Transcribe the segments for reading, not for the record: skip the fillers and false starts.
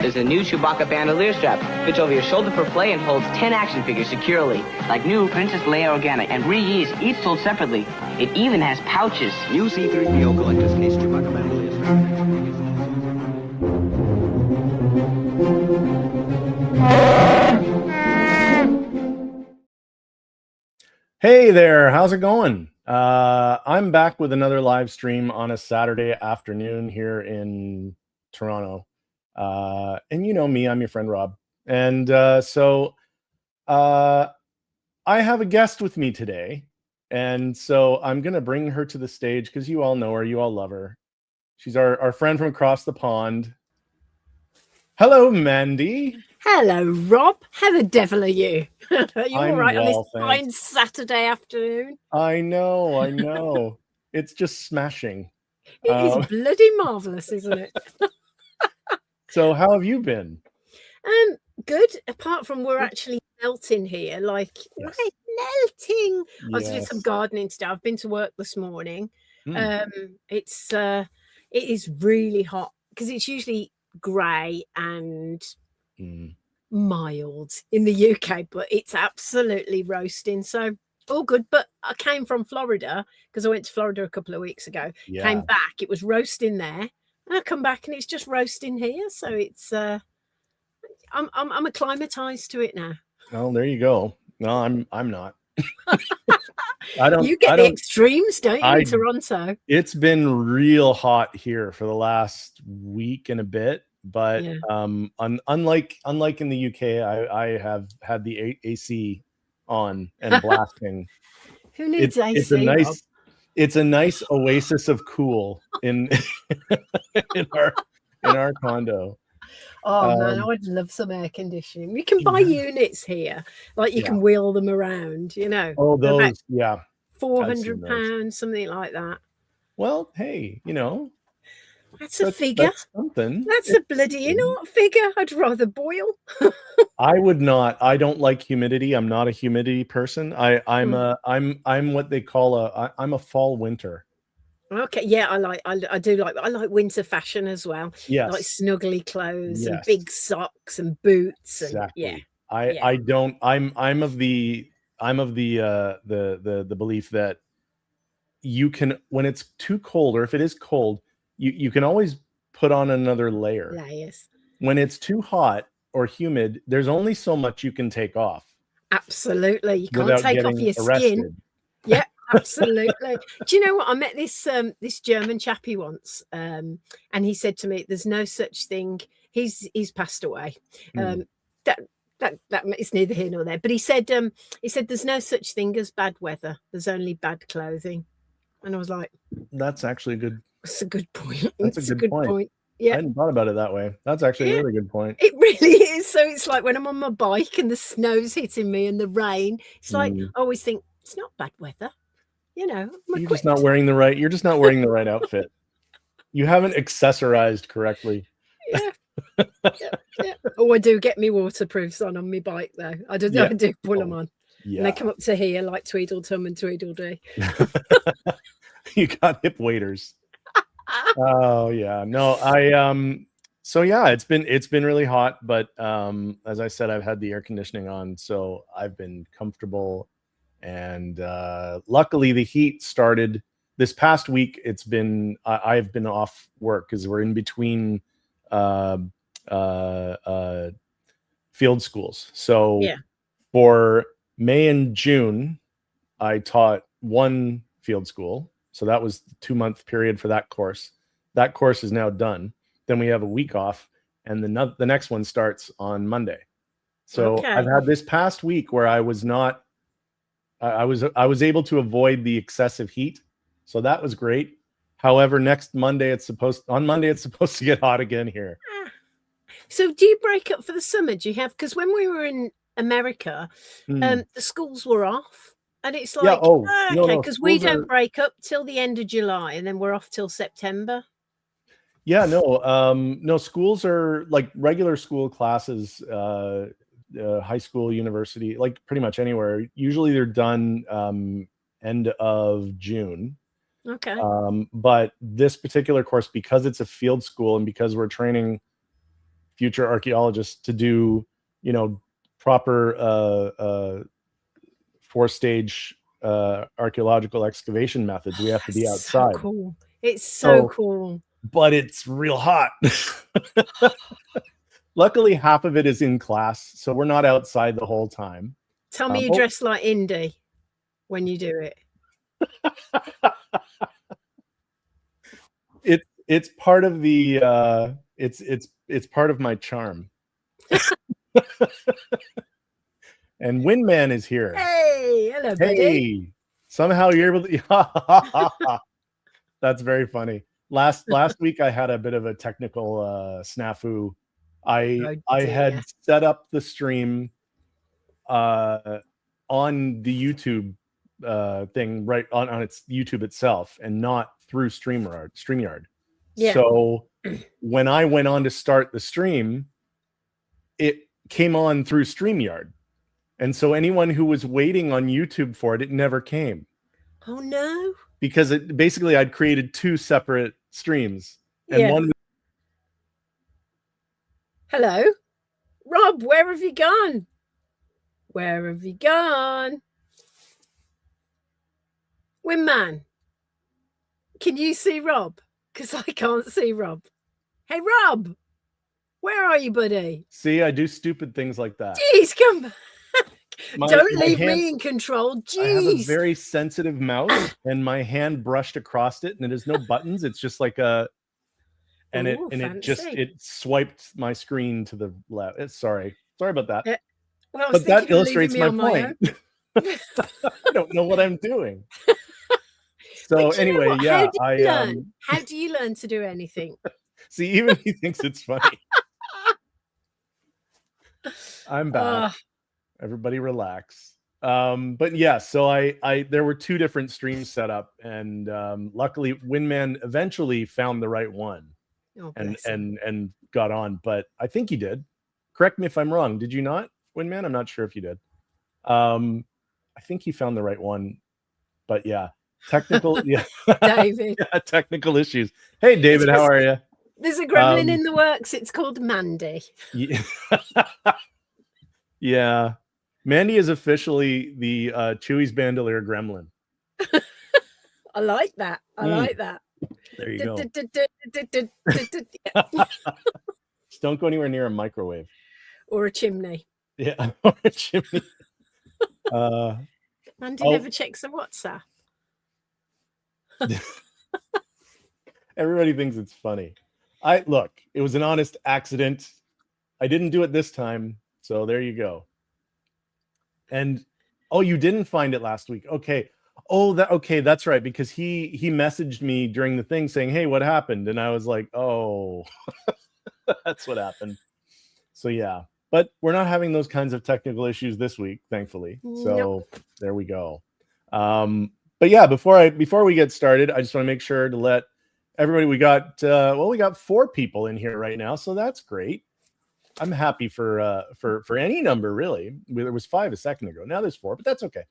There's a new Chewbacca bandolier strap. Fits over your shoulder for play and holds 10 action figures securely. Like new Princess Leia Organic and Re-Ease, each sold separately. It even has pouches. New C-3PO collector's case Chewbacca bandolier strap. Hey there, how's it going? I'm back with another live stream on a Saturday afternoon here in Toronto. And you know me, I'm your friend Rob. And so I have a guest with me today. And so I'm going to bring her to the stage because you all know her, you all love her. She's our friend from across the pond. Hello, Mandy. Hello, Rob. How the devil are you? Are you all right on this fine Saturday afternoon? I know. It's just smashing. It is bloody marvellous, isn't it? So how have you been? Good. Apart from we're actually melting here, like Yes. right, melting. I was doing Yes. some gardening stuff. I've been to work this morning. Mm. It is really hot because it's usually grey and mild in the UK, but it's absolutely roasting. So all good. But I came from Florida because I went to Florida a couple of weeks ago. Yeah. Came back, it was roasting there, and I come back and it's just roasting here. So it's I'm acclimatized to it now. Well, there you go. No, I'm not. You get the extremes, don't you, in Toronto? It's been real hot here for the last week and a bit, but Yeah. unlike in the UK, I have had the AC on and blasting. Who needs AC? It's a nice oasis of cool in our condo. Oh man, I'd love some air conditioning. You can buy units here, like you can wheel them around, you know. Oh, those, yeah. £400, something like that. Well, hey, you know, that's a figure. That's something. That's a bloody, you know what figure? I'd rather boil. I would not. I don't like humidity. I'm not a humidity person. I'm what they call I'm a fall winter. Okay, yeah, I like winter fashion as well. Yes. Like snuggly clothes and big socks and boots. Exactly. And I don't. I'm of the belief that you can, when it's too cold or if it is cold, you can always put on another layer. Layers. When it's too hot or humid, there's only so much you can take off. Absolutely, you can't take off your skin. Yeah. Absolutely. Do you know what? I met this German chappie once, and he said to me, "There's no such thing." He's passed away. That is neither here nor there. But he said there's no such thing as bad weather. There's only bad clothing. And I was like, "That's actually good. That's a good point. That's a good point. Yeah, I hadn't thought about it that way. That's actually a really good point. It really is. So it's like when I'm on my bike and the snow's hitting me and the rain. It's like I always think it's not bad weather. You know, you're just not wearing the right outfit. You haven't accessorized correctly. Yeah. Oh, I do get me waterproofs on my bike though. I do pull them on. Yeah. And they come up to here like Tweedledum and Tweedledee. You got hip waders. Oh yeah. No, so yeah, it's been really hot, but as I said, I've had the air conditioning on, so I've been comfortable. And luckily the heat started this past week. I've been off work because we're in between field schools. So for May and June, I taught one field school. So that was the 2-month period for that course. That course is now done. Then we have a week off, and the next one starts on Monday. So I've had this past week where I was able to avoid the excessive heat, so that was great. However, next Monday it's supposed to get hot again here. So do you break up for the summer? Do you have, because when we were in America, the schools were off, and it's like because we don't break up till the end of July, and then we're off till September. Yeah, no, schools are like regular school classes. High school, university, like pretty much anywhere. Usually they're done end of June. Okay. But this particular course, because it's a field school and because we're training future archaeologists to do, you know, proper 4-stage archaeological excavation methods. We have to be outside. So cool. It's so cool. But it's real hot. Luckily, half of it is in class, so we're not outside the whole time. Tell me you dress like Indy when you do it. It's part of the it's part of my charm. And Windman is here. Hey, hello, buddy. Hey, somehow you're able to. That's very funny. Last week I had a bit of a technical snafu. I had set up the stream on the YouTube thing, right on its YouTube itself, and not through StreamYard. Yeah. So when I went on to start the stream, it came on through StreamYard. And so anyone who was waiting on YouTube for it, it never came. Oh no. Because it basically I'd created 2 separate streams. And one. Hello? Rob, where have you gone? Where have you gone? Windman, can you see Rob? Because I can't see Rob. Hey, Rob, where are you, buddy? See, I do stupid things like that. Jeez, come back. Don't leave me in control. Jeez. I have a very sensitive mouse, and my hand brushed across it, and it has no buttons. It's just like a... And it swiped my screen to the left. Sorry about that. Well, but that illustrates my point. I don't know what I'm doing. So anyway, yeah, how do you learn to do anything? See, even he thinks it's funny. I'm back. Everybody relax. But yeah, so I there were 2 different streams set up, and luckily Windman eventually found the right one. And got on, but I think he did. Correct me if I'm wrong. Did you not, Windman? I'm not sure if you did. I think he found the right one, but yeah, technical, David. Yeah, technical issues. Hey, David, how are you? There's a gremlin in the works. It's called Mandy. Yeah. Yeah, Mandy is officially the Chewy's Bandolier gremlin. I like that. I like that. There you go. Just don't go anywhere near a microwave or a chimney. Yeah, or a chimney. Mandy never checks the WhatsApp. Everybody thinks it's funny. Look, it was an honest accident. I didn't do it this time, so there you go. And you didn't find it last week. Okay. Okay, that's right, because he messaged me during the thing saying, "Hey, what happened?" And I was like, "Oh, that's what happened." So yeah, but we're not having those kinds of technical issues this week, thankfully. So There we go. But yeah, before we get started, I just want to make sure to let everybody. We got 4 people in here right now, so that's great. I'm happy for any number really. There was 5 a second ago. Now there's 4, but that's okay.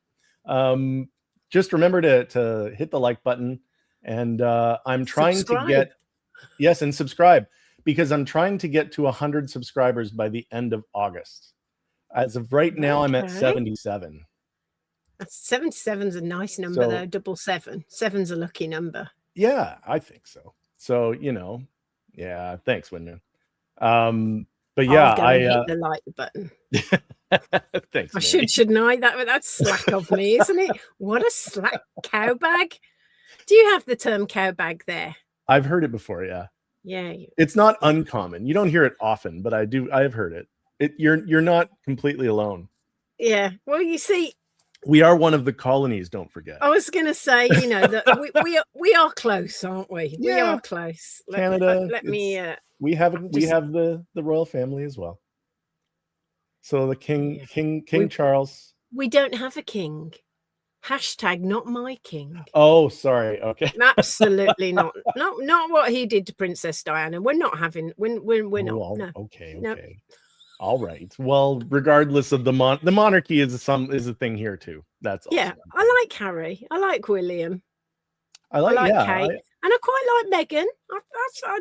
Just remember to hit the like button, and I'm trying to get and subscribe, because I'm trying to get to 100 subscribers by the end of August. As of right now, I'm at 77. 77's a nice number, though. 77. 7's a lucky number. Yeah, I think so. So yeah. Thanks, Windman. But yeah, hit the like button. Thanks. I shouldn't I? That's slack of me, isn't it? What a slack cowbag. Do you have the term cowbag there? I've heard it before, yeah. Yeah. It's not uncommon. You don't hear it often, but I've heard it. You're not completely alone. Yeah. Well, you see, we are one of the colonies, don't forget. I was going to say, that we are close, aren't we? Yeah. We are close. Canada. We have the royal family as well. So the King Charles. We don't have a king. Hashtag not my king. Oh, sorry. Okay. Absolutely not. Not what he did to Princess Diana. We're not having. We're not. No. Okay. No. All right. Well, regardless of the monarchy is a thing here too. That's yeah. I like Harry. I like William. I like Kate. And I quite like Megan. I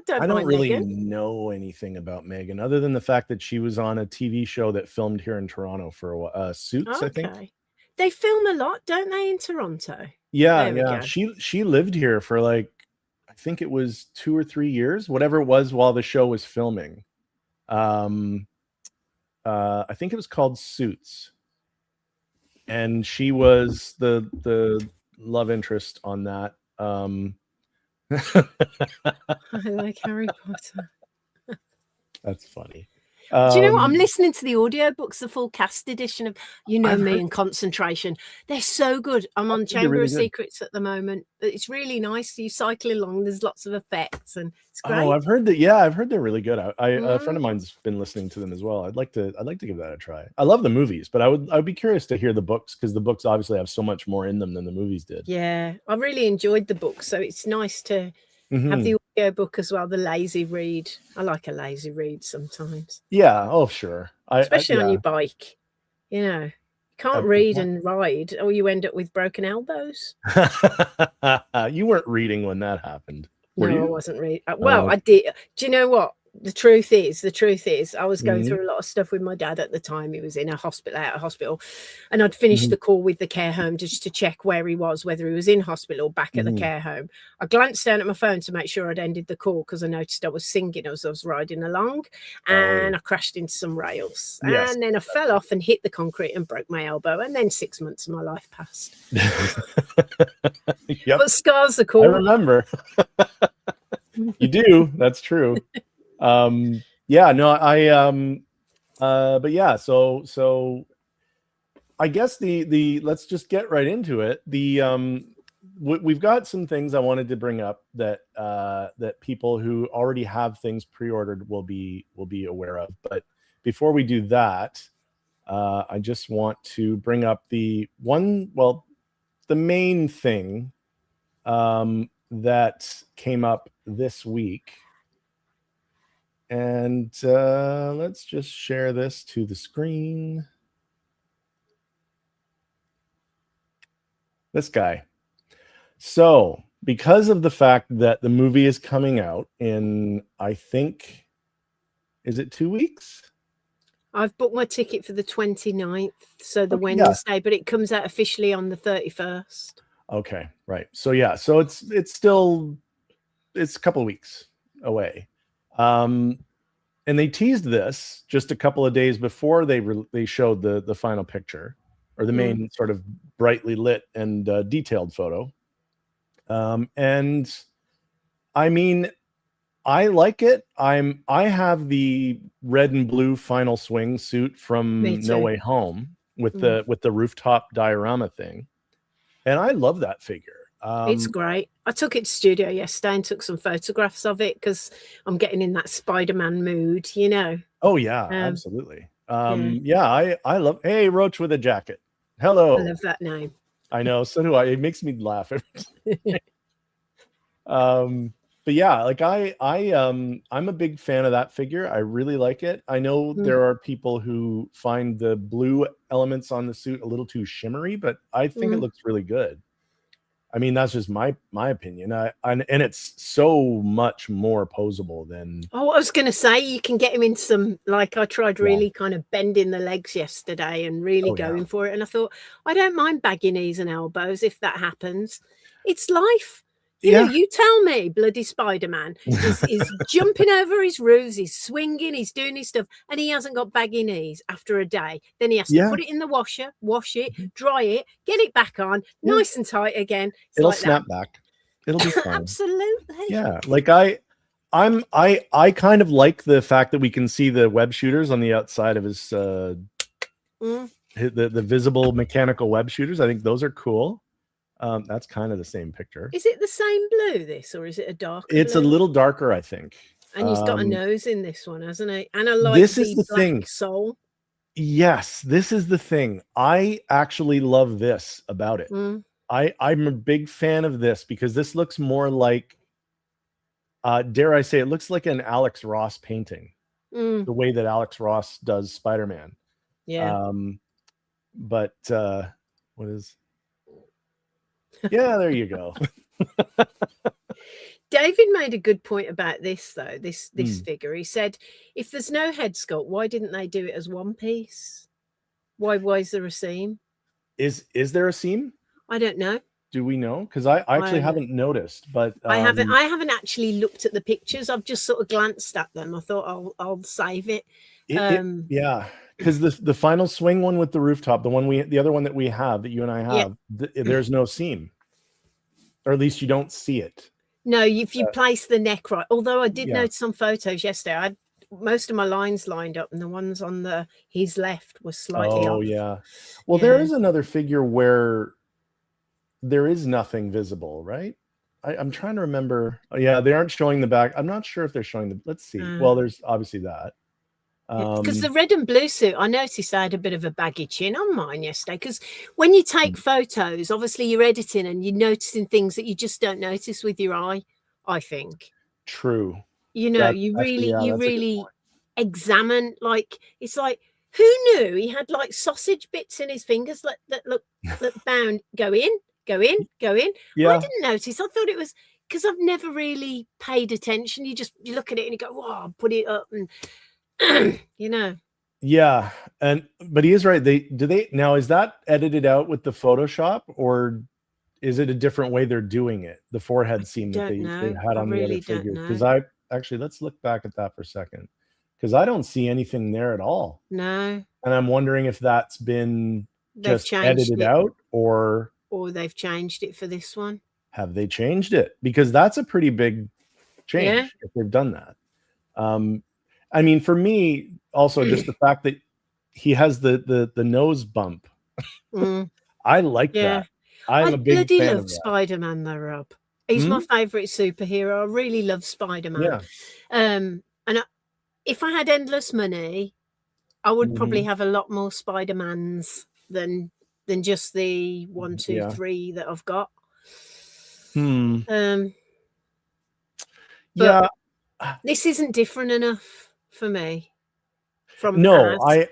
don't don't mind really Megan. know anything about Megan other than the fact that she was on a TV show that filmed here in Toronto for a while. Suits, I think. Okay. They film a lot, don't they, in Toronto? Yeah, There we yeah. go. She lived here for like, I think it was 2 or 3 years, whatever it was, while the show was filming. I think it was called Suits, and she was the love interest on that. I like Harry Potter. That's funny. Do you know what? I'm listening to the audiobooks, the full cast edition of You Know I've Me heard- and Concentration. They're so good. I'm on they're Chamber really of good. Secrets at the moment. It's really nice. You cycle along, there's lots of effects, and it's great. Oh, I've heard that. Yeah, I've heard they're really good. A friend of mine's been listening to them as well. I'd like to give that a try. I love the movies, but I'd be curious to hear the books, because the books obviously have so much more in them than the movies did. Yeah, I really enjoyed the book, so it's nice to have the audio book as well, the lazy read. I like a lazy read sometimes. Yeah, oh sure. Especially on your bike. You know, you can't read and ride, or you end up with broken elbows. You weren't reading when that happened. Were No, you? I wasn't reading. Well, I did. Do you know what? The truth is, I was going through a lot of stuff with my dad at the time. He was in a hospital, out of hospital, and I'd finished the call with the care home just to check where he was, whether he was in hospital or back at the care home. I glanced down at my phone to make sure I'd ended the call, because I noticed I was singing as I was riding along, and I crashed into some rails. Yes. And then I fell off and hit the concrete and broke my elbow. And then 6 months of my life passed. Yep. But scars are cool. I remember. You do. That's true. Yeah, no, but yeah, so I guess the let's just get right into it. We've got some things I wanted to bring up that that people who already have things pre-ordered will be aware of. But before we do that, I just want to bring up the main thing that came up this week. And let's just share this to the screen. This guy. So, because of the fact that the movie is coming out in, I think, is it 2 weeks? I've booked my ticket for the 29th, so the Wednesday, but it comes out officially on the 31st. Okay, right. So yeah, so it's still a couple of weeks away. And they teased this just a couple of days before they showed the final picture, or the main sort of brightly lit and detailed photo. And I mean, I like it. I have the red and blue final swing suit from No Way Home with the rooftop diorama thing, and I love that figure. It's great. I took it to studio yesterday and took some photographs of it, because I'm getting in that Spider-Man mood, you know. Oh yeah, absolutely. Yeah, I love. Hey, Roach with a jacket. Hello. I love that name. I know, so do I. It makes me laugh. But yeah, like I'm a big fan of that figure. I really like it. I know there are people who find the blue elements on the suit a little too shimmery, but I think it looks really good. I mean, that's just my opinion. And it's so much more posable than. Oh, I was going to say, you can get him in some, like I tried really kind of bending the legs yesterday and really going for it. And I thought, I don't mind baggy knees and elbows if that happens. It's life. You know, you tell me, bloody Spider-Man is jumping over his roofs, he's swinging, he's doing his stuff, and he hasn't got baggy knees after a day. Then he has to put it in the washer, wash it, dry it, get it back on, nice and tight again. It'll like snap back. It'll be fine. Absolutely. Yeah, like I kind of like the fact that we can see the web shooters on the outside of his the visible mechanical web shooters. I think those are cool. That's kind of the same picture. Is it the same blue, this, or is it a darker It's blue? a little darker, I think. And he's got a nose in this one, hasn't he? And I like this is the black thing. soul. Yes, this is the thing. I actually love this about it. I'm a big fan of this, because this looks more like, dare I say, it looks like an Alex Ross painting. The way that Alex Ross does Spider-Man. Yeah. But what is... Yeah, there you go. David made a good point about this, though. This figure. He said, if there's no head sculpt, why didn't they do it as one piece? Why is there a seam? Is there a seam? I don't know. Do we know? Because I actually haven't noticed, but I haven't actually looked at the pictures. I've just sort of glanced at them. I thought I'll save it. Yeah, because the final swing one with the rooftop, the other one that we have, that you and I have, there's no seam, or at least you don't see it. No, if you place the neck right. Although I did notice some photos yesterday, I had most of my lines lined up, and the ones on his left were slightly off. Oh yeah. Well, there is another figure where there is nothing visible, right? I'm trying to remember. Oh, yeah, they aren't showing the back. I'm not sure if they're showing the. Let's see. Well, there's obviously that. Because the red and blue suit, I noticed I had a bit of a baggy chin on mine yesterday. Because when you take photos, obviously you're editing and you're noticing things that you just don't notice with your eye, I think. True. You know, you really examine, like, it's like, who knew he had like sausage bits in his fingers that look bound, go in. Yeah. I didn't notice. I thought it was because I've never really paid attention. You look at it and you go, wow, put it up and you know. Yeah, but he is right. Now, is that edited out with the Photoshop, or is it a different way they're doing it? The forehead seam that they had on the other figure. Because let's look back at that for a second, because I don't see anything there at all. No. And I'm wondering if that's been just edited out, or they've changed it for this one. Have they changed it? Because that's a pretty big change if they've done that. I mean, for me, also just the fact that he has the nose bump. I like that. I'm a big fan of that. Spider-Man, though, Rob. He's my favorite superhero. I really love Spider-Man. And if I had endless money, I would probably have a lot more Spider-Mans than just the 1, 2, 3 that I've got. But this isn't different enough for me. I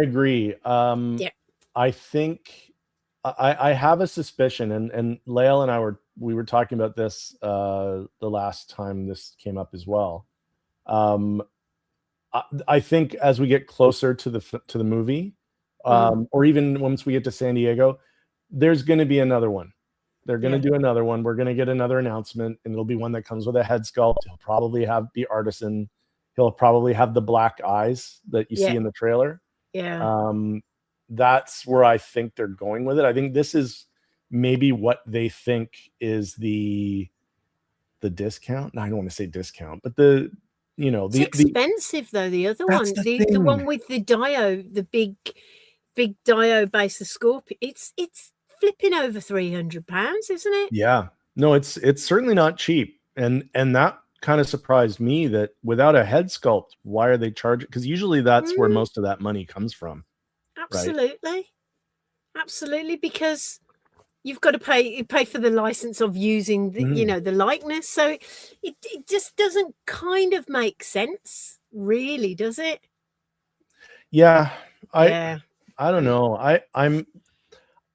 agree. I think I have a suspicion, and Lael and I were talking about this the last time this came up as well. I think as we get closer to the movie, or even once we get to San Diego, there's going to be another one. They're going to do another one. We're going to get another announcement, and it'll be one that comes with a head sculpt. He'll probably be artisan. He'll probably have the black eyes that you see in the trailer. Yeah. That's where I think they're going with it. I think this is maybe what they think is the discount. No, I don't want to say discount, but it's expensive though. The other one, the one with the Dio, the big Dio base, the Scorpion. It's flipping over £300, isn't it? Yeah. No, it's certainly not cheap, and that kind of surprised me that without a head sculpt, why are they charging? Because usually that's where most of that money comes from. Absolutely. Right? Absolutely, because you've got to pay for the license of using the the likeness. So it just doesn't kind of make sense, really, does it? Yeah. I don't know.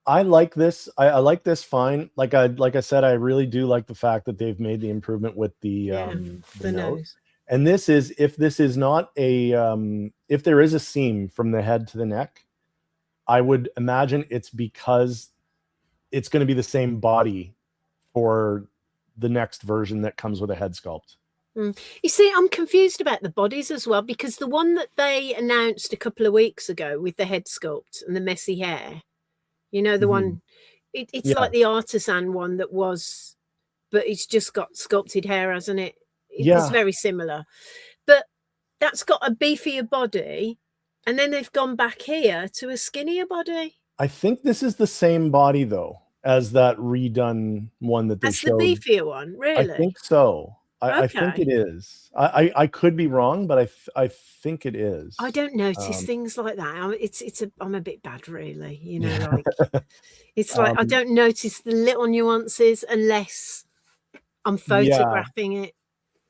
I like this. I like this fine. Like I said, I really do like the fact that they've made the improvement with the nose. And if this is not if there is a seam from the head to the neck, I would imagine it's because it's going to be the same body for the next version that comes with a head sculpt. You see, I'm confused about the bodies as well, because the one that they announced a couple of weeks ago with the head sculpt and the messy hair, the one, it's like the artisan one but it's just got sculpted hair, hasn't it? It's very similar, but that's got a beefier body, and then they've gone back here to a skinnier body. I think this is the same body though as that redone one that they showed. That's the beefier one, really? I think so. I think it is. I could be wrong, but I think it is. I don't notice things like that. I'm a bit bad, really. Like it's like I don't notice the little nuances unless I'm photographing it.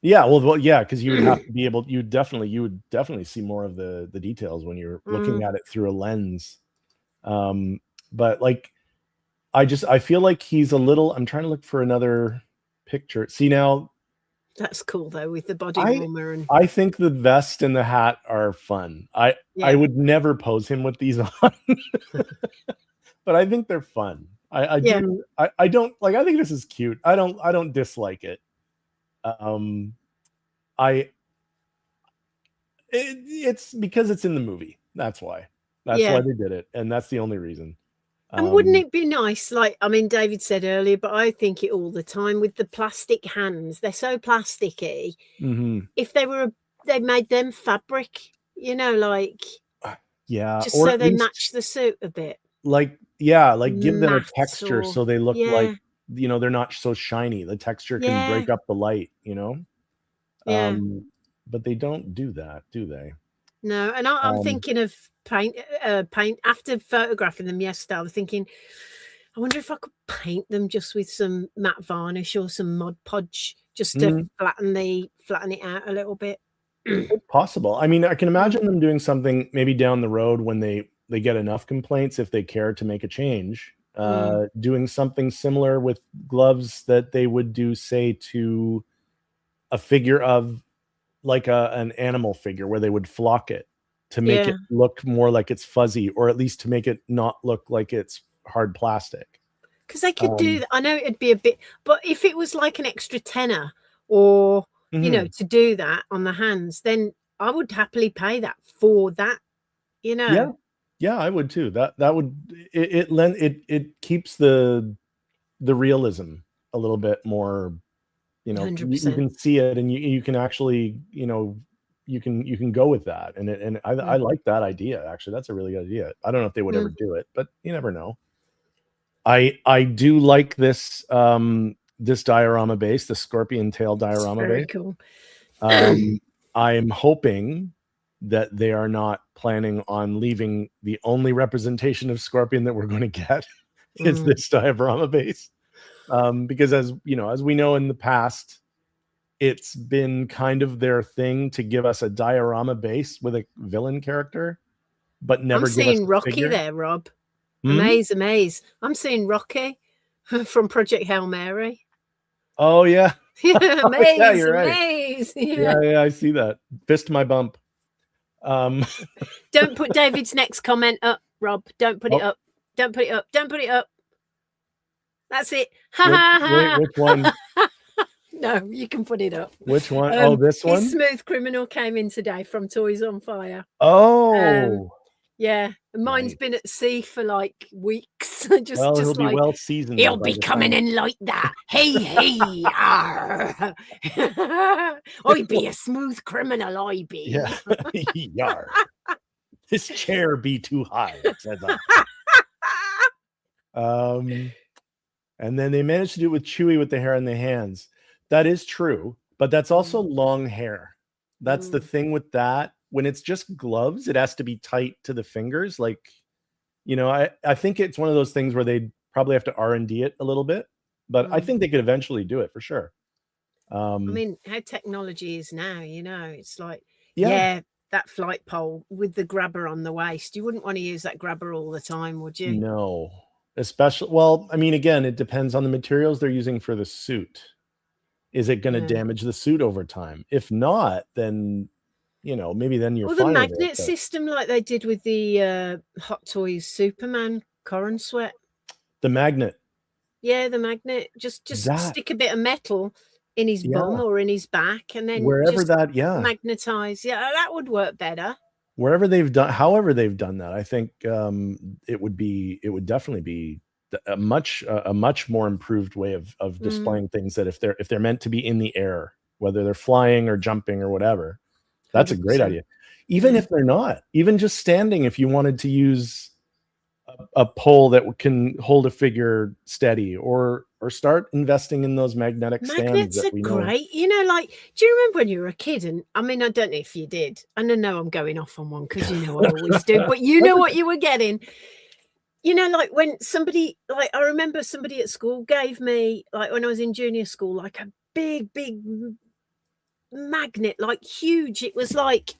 Yeah, well, yeah, because you would have to be able. You would definitely see more of the details when you're looking at it through a lens. But like, I feel like he's a little. I'm trying to look for another picture. See now. That's cool though, with the body warmer and. I think the vest and the hat are fun. I would never pose him with these on, but I think they're fun. I do. I don't like. I think this is cute. I don't dislike it. It's because it's in the movie. That's why. That's why they did it, and that's the only reason. And wouldn't it be nice? Like, I mean, David said earlier, but I think it all the time with the plastic hands. They're so plasticky. If they made them fabric, like just so they match the suit a bit. Like give them a texture so they look like they're not so shiny. The texture can break up the light. But they don't do that, do they? No, and I'm thinking of paint after photographing them yesterday. I was thinking, I wonder if I could paint them just with some matte varnish or some Mod Podge just to flatten it out a little bit. It's possible. I mean, I can imagine them doing something maybe down the road when they get enough complaints, if they care to make a change, doing something similar with gloves that they would do, say, to a figure of like an animal figure, where they would flock it to make it look more like it's fuzzy, or at least to make it not look like it's hard plastic. Because they could do that. I know it'd be a bit, but if it was like an extra tenner or to do that on the hands, then I would happily pay that for that. Yeah, I would too. That would it keeps the realism a little bit more. 100%. You can see it, and you can actually, you can go with that, and I like that idea. Actually, that's a really good idea. I don't know if they would ever do it, but you never know. I do like this this diorama base, the scorpion tail diorama base. Cool. I'm hoping that they are not planning on leaving the only representation of Scorpion that we're going to get is this diorama base. Because as we know in the past, it's been kind of their thing to give us a diorama base with a villain character, but never. I'm seeing Rocky there, Rob. Amaze. I'm seeing Rocky from Project Hail Mary. Oh yeah. Amaze, yeah, you're right. Amaze. Yeah, I see that. Fist my bump. Don't put David's next comment up, Rob. Don't put it up. Don't put it up. Don't put it up. That's it. Which one? No, you can put it up. Which one? This one? Smooth Criminal came in today from Toys on Fire. Oh. Yeah. Mine's been at sea for like weeks. just he'll like, be well seasoned. He'll be coming in like that. Hey, arr. I be a smooth criminal, I be. Yeah. Yar. This chair be too high, says I. And then they managed to do it with Chewie with the hair in the hands. That is true, but that's also long hair. That's the thing with that. When it's just gloves, it has to be tight to the fingers. Like, I think it's one of those things where they probably have to R&D it a little bit, but I think they could eventually do it for sure. I mean, how technology is now, it's like, that flight pole with the grabber on the waist. You wouldn't want to use that grabber all the time, would you? No. Especially, well, I mean, again, it depends on the materials they're using for the suit. Is it going to damage the suit over time? If not, then, maybe then you're fine. Well, the magnet system, like they did with the Hot Toys Superman Corrin Sweat. The magnet. Yeah, the magnet. Just stick a bit of metal in his bum or in his back, and then wherever just magnetize. Yeah, that would work better. However they've done that, I think it would definitely be a much more improved way of displaying things, that if they're meant to be in the air, whether they're flying or jumping or whatever, that's 100%. A great idea. Even if they're not, even just standing, if you wanted to use a pole that can hold a figure steady, or start investing in those magnetic stands that we know. Great. Like, do you remember when you were a kid? And I mean, I don't know if you did. And I know I'm going off on one because I always do, but you know what you were getting. Like when somebody, like I remember somebody at school gave me, like when I was in junior school, like a big magnet, like huge. It was like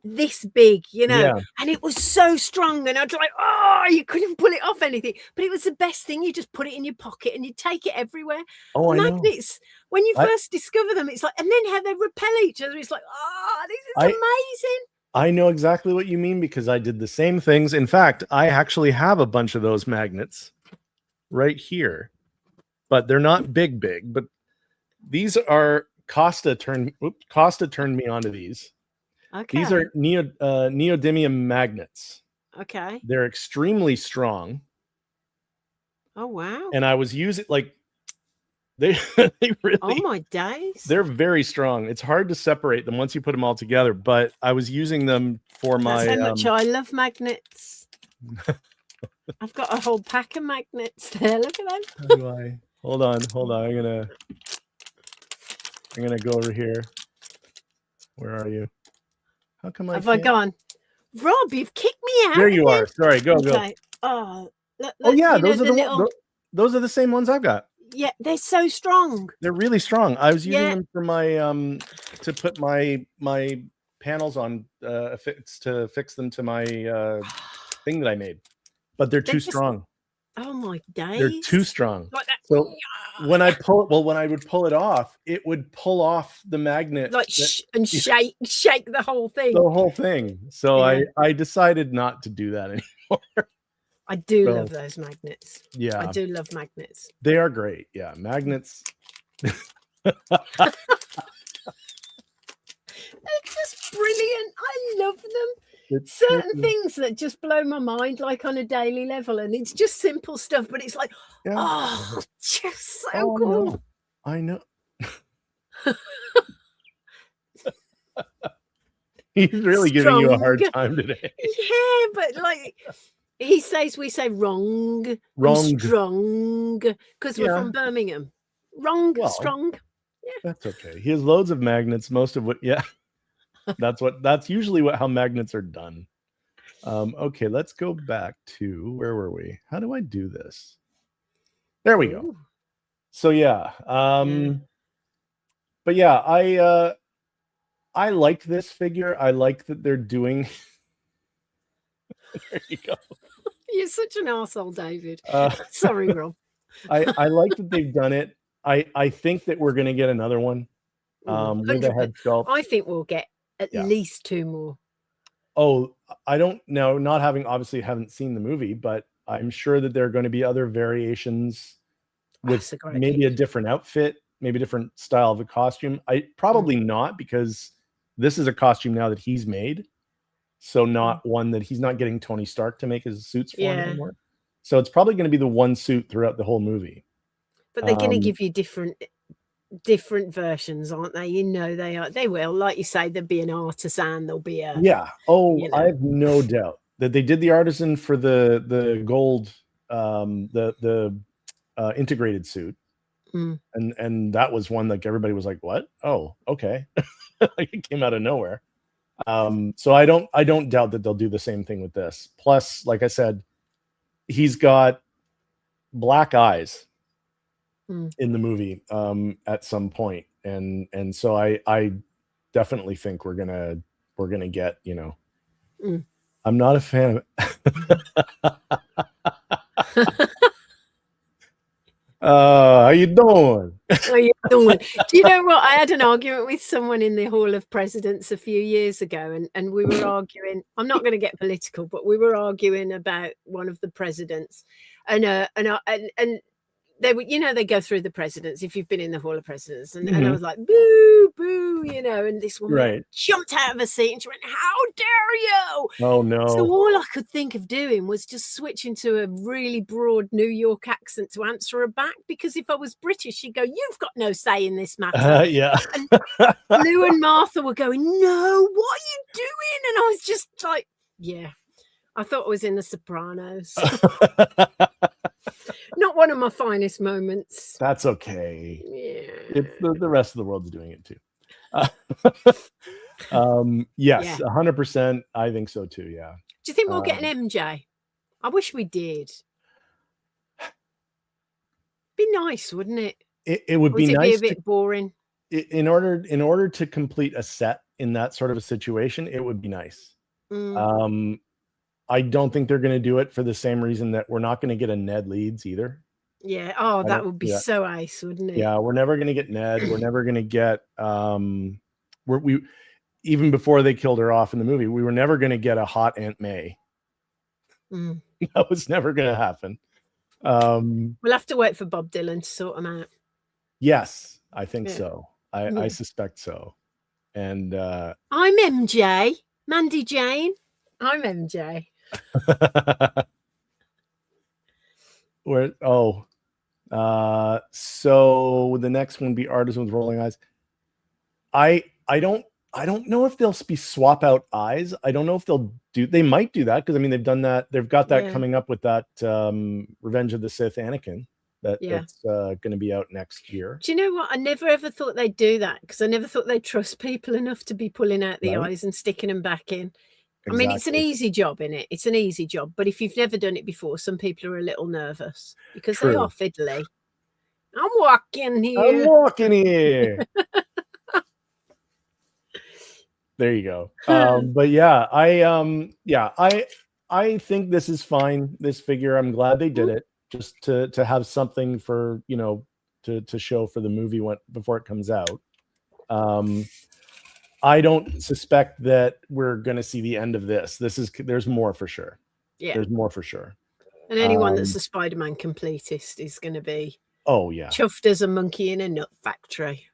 this big, you know, Yeah. and it was so strong. And I'd like, oh, you couldn't pull it off anything. But it was the best thing. You just put it in your pocket and you take it everywhere. Oh, I know. Magnets, when you first discover them, it's like, and then how they repel each other. It's like, oh, this is amazing. I know exactly what you mean because I did the same things. In fact, I actually have a bunch of those magnets right here, but they're not big, but these are Costa turned me onto these. Okay. These are neodymium magnets. Okay. They're extremely strong. Oh, wow. And I was using they really, oh my days, they're very strong. It's hard to separate them once you put them all together, but I was using them for That's how much I love magnets. I've got a whole pack of magnets there. Look at them. How do I hold on? I'm gonna go over here. Where are you? How come I gone? Rob, you've kicked me out. There you are. Sorry, go. Oh, look, yeah, those are those are the same ones I've got. Yeah, they're so strong. They're really strong. I was using them for my to put my panels on to fix them to my thing that I made. But they're too strong. Oh my days. They're too strong. Like that. So when I would pull it off, it would pull off the magnet like and shake the whole thing. The whole thing. So I decided not to do that anymore. I do love those magnets. Yeah. I do love magnets. They are great. Yeah. Magnets. They're just brilliant. I love them. It's certain things that just blow my mind, like on a daily level. And it's just simple stuff, but it's like, oh, just so cool. I know. He's really giving you a hard time today. Yeah, but like he says, we say wrong. Strong, because we're from Birmingham. Strong. Yeah, that's okay. He has loads of magnets. Most of what, that's usually how magnets are done. Okay, let's go back to where were we? How do I do this? There we go. So but yeah, I like this figure. I like that they're doing. There you go. You're such an arsehole, David. Sorry, Rob. I like that they've done it. I think that we're going to get another one with a head sculpt. I think we'll get at least 2 more. Oh, I don't know. Not having obviously haven't seen the movie, but I'm sure that there are going to be other variations with maybe a different outfit, maybe a different style of a costume. I probably not, because this is a costume now that he's made. So not one that he's not getting Tony Stark to make his suits for him anymore. So it's probably going to be the one suit throughout the whole movie. But they're going to give you different versions, aren't they? You know they are. They will, like you say, there'll be an artisan. There'll be a I have no doubt that they did the artisan for the gold, the integrated suit, and that was one like everybody was like, "What? Oh, okay." Like it came out of nowhere. So I don't doubt that they'll do the same thing with this. Plus, like I said, he's got black eyes in the movie at some point, and so I definitely think we're gonna get, you know, I'm not a fan of how you doing? How you doing? Do you know what? I had an argument with someone in the Hall of Presidents a few years ago, and we were arguing. I'm not going to get political, but we were arguing about one of the presidents, and they were, you know, they go through the presidents if you've been in the Hall of Presidents, and I was like, boo, boo, you know, and this woman jumped out of her seat and she went, "How dare you!" Oh no! So all I could think of doing was just switch into a really broad New York accent to answer her back, because if I was British, she'd go, "You've got no say in this matter." And Lou and Martha were going, "No, what are you doing?" And I was just like, "Yeah." I thought I was in The Sopranos. Not one of my finest moments. That's okay. Yeah. It's the rest of the world's doing it too. Yes, 100%. I think so too. Yeah. Do you think we'll get an MJ? I wish we did. Be nice, wouldn't it? It would be nice. Be a bit boring. In order to complete a set in that sort of a situation, it would be nice. I don't think they're going to do it for the same reason that we're not going to get a Ned Leeds either. Yeah. Oh, that would be so ace, wouldn't it? Yeah, we're never going to get Ned. We're never going to get we even before they killed her off in the movie, we were never going to get a hot Aunt May. That was never going to happen. We'll have to wait for Bob Dylan to sort them out. Yes, I think so. I suspect so. And I'm MJ, Mandy Jane. I'm MJ. Where? Oh, so the next one be Artisan with Rolling Eyes. I don't know if they'll be swap out eyes. I don't know if they might do that because I mean they've done that. They've got that coming up with that Revenge of the Sith Anakin that's going to be out next year. Do you know what? I never ever thought they'd do that because I never thought they'd trust people enough to be pulling out the eyes and sticking them back in. Exactly. I mean, it's an easy job, innit? It's an easy job. But if you've never done it before, some people are a little nervous because they are fiddly. I'm walking here. There you go. But yeah, I think this is fine. This figure, I'm glad they did it just to have something for, you know, to show for the movie before it comes out. I don't suspect that we're going to see the end of this. There's more for sure. Yeah, there's more for sure. And anyone that's a Spider-Man completist is going to be chuffed as a monkey in a nut factory.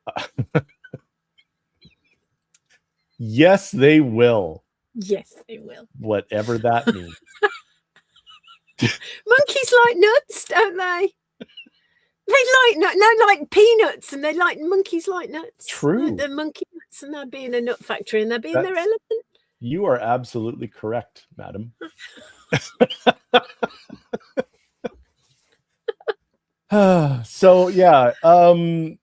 Yes, they will. Yes, they will. Whatever that means. Monkeys like nuts, don't they? They like peanuts, and they like monkeys like nuts. True. They're monkey nuts, and they're being a nut factory, and they're being their element. You are absolutely correct, madam. So yeah. And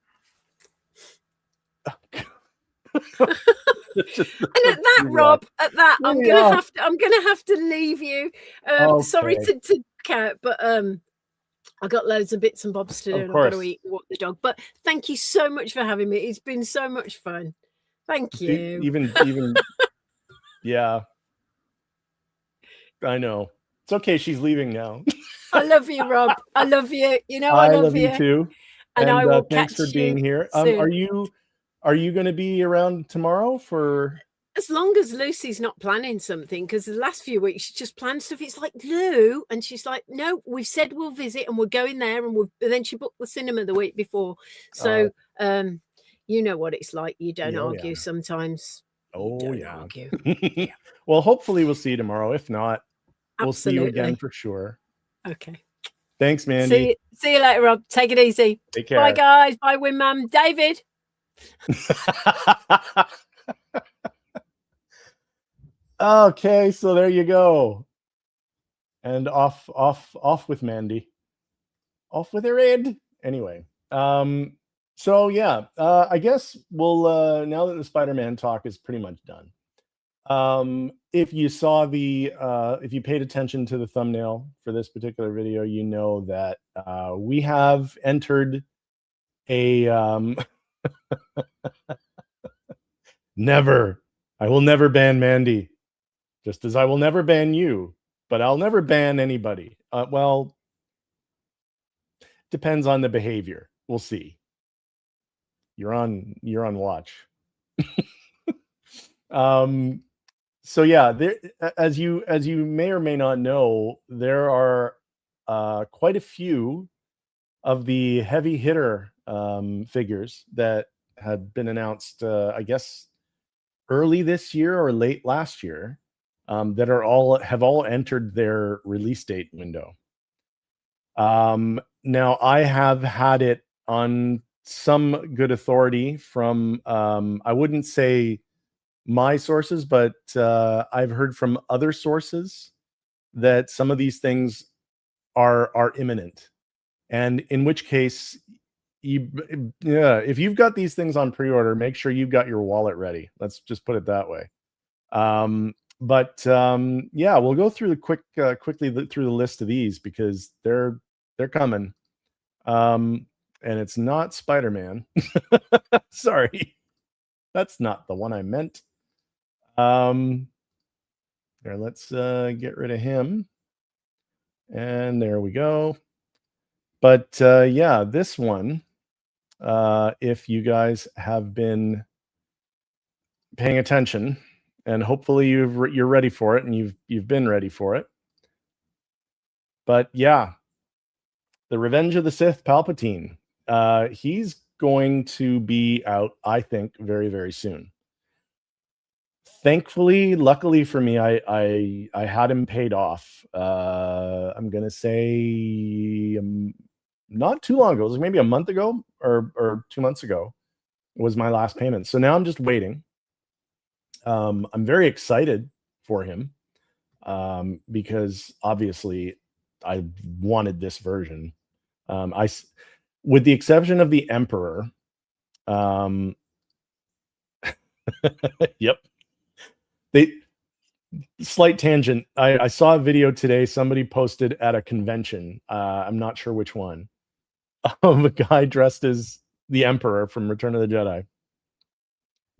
at that, Rob, I'm gonna have to leave you. Sorry to cut, but I got loads of bits and bobs to do, and I've got to eat and walk the dog. But thank you so much for having me. It's been so much fun. Thank you. Even yeah. I know. It's okay. She's leaving now. I love you, Rob. I love you. You know I love you too. And I will thanks for being here. Are you going to be around tomorrow for? As long as Lucy's not planning something, because the last few weeks she just planned stuff. It's like, Lou, and she's like, no, we've said we'll visit and we're going there, and then she booked the cinema the week before. So you know what it's like. You don't argue sometimes. Argue. Well, hopefully we'll see you tomorrow. If not, we'll see you again for sure. Okay. Thanks, Mandy. See you later, Rob. Take it easy. Take care. Bye, guys. Bye, Winman. David. Okay, so there you go. And off with Mandy. Off with her head. Anyway, so yeah, I guess we'll now that the Spider-Man talk is pretty much done. If you saw if you paid attention to the thumbnail for this particular video, you know that we have entered a never. I will never ban Mandy, just as I will never ban you, but I'll never ban anybody. Well, depends on the behavior. We'll see. You're on watch. So yeah, there, as you may or may not know, there are quite a few of the heavy hitter figures that had been announced, I guess, early this year or late last year, that have all entered their release date window. Now I have had it on some good authority from I wouldn't say my sources, but I've heard from other sources that some of these things are imminent, and in which case, if you've got these things on pre-order, make sure you've got your wallet ready. Let's just put it that way. Yeah, we'll go through quickly through the list of these because they're coming, and it's not Spider-Man. Sorry, that's not the one I meant. There, let's get rid of him. And there we go. But yeah, this one, if you guys have been paying attention, and hopefully you're ready for it, and you've been ready for it. But yeah, the Revenge of the Sith Palpatine. He's going to be out, I think, very, very soon. Thankfully, luckily for me, I had him paid off. I'm gonna say not too long ago. It was maybe a month ago or 2 months ago was my last payment. So now I'm just waiting. I'm very excited for him because obviously I wanted this version. With the exception of the Emperor. Yep. Slight tangent. I saw a video today. Somebody posted at a convention. I'm not sure which one. Of a guy dressed as the Emperor from Return of the Jedi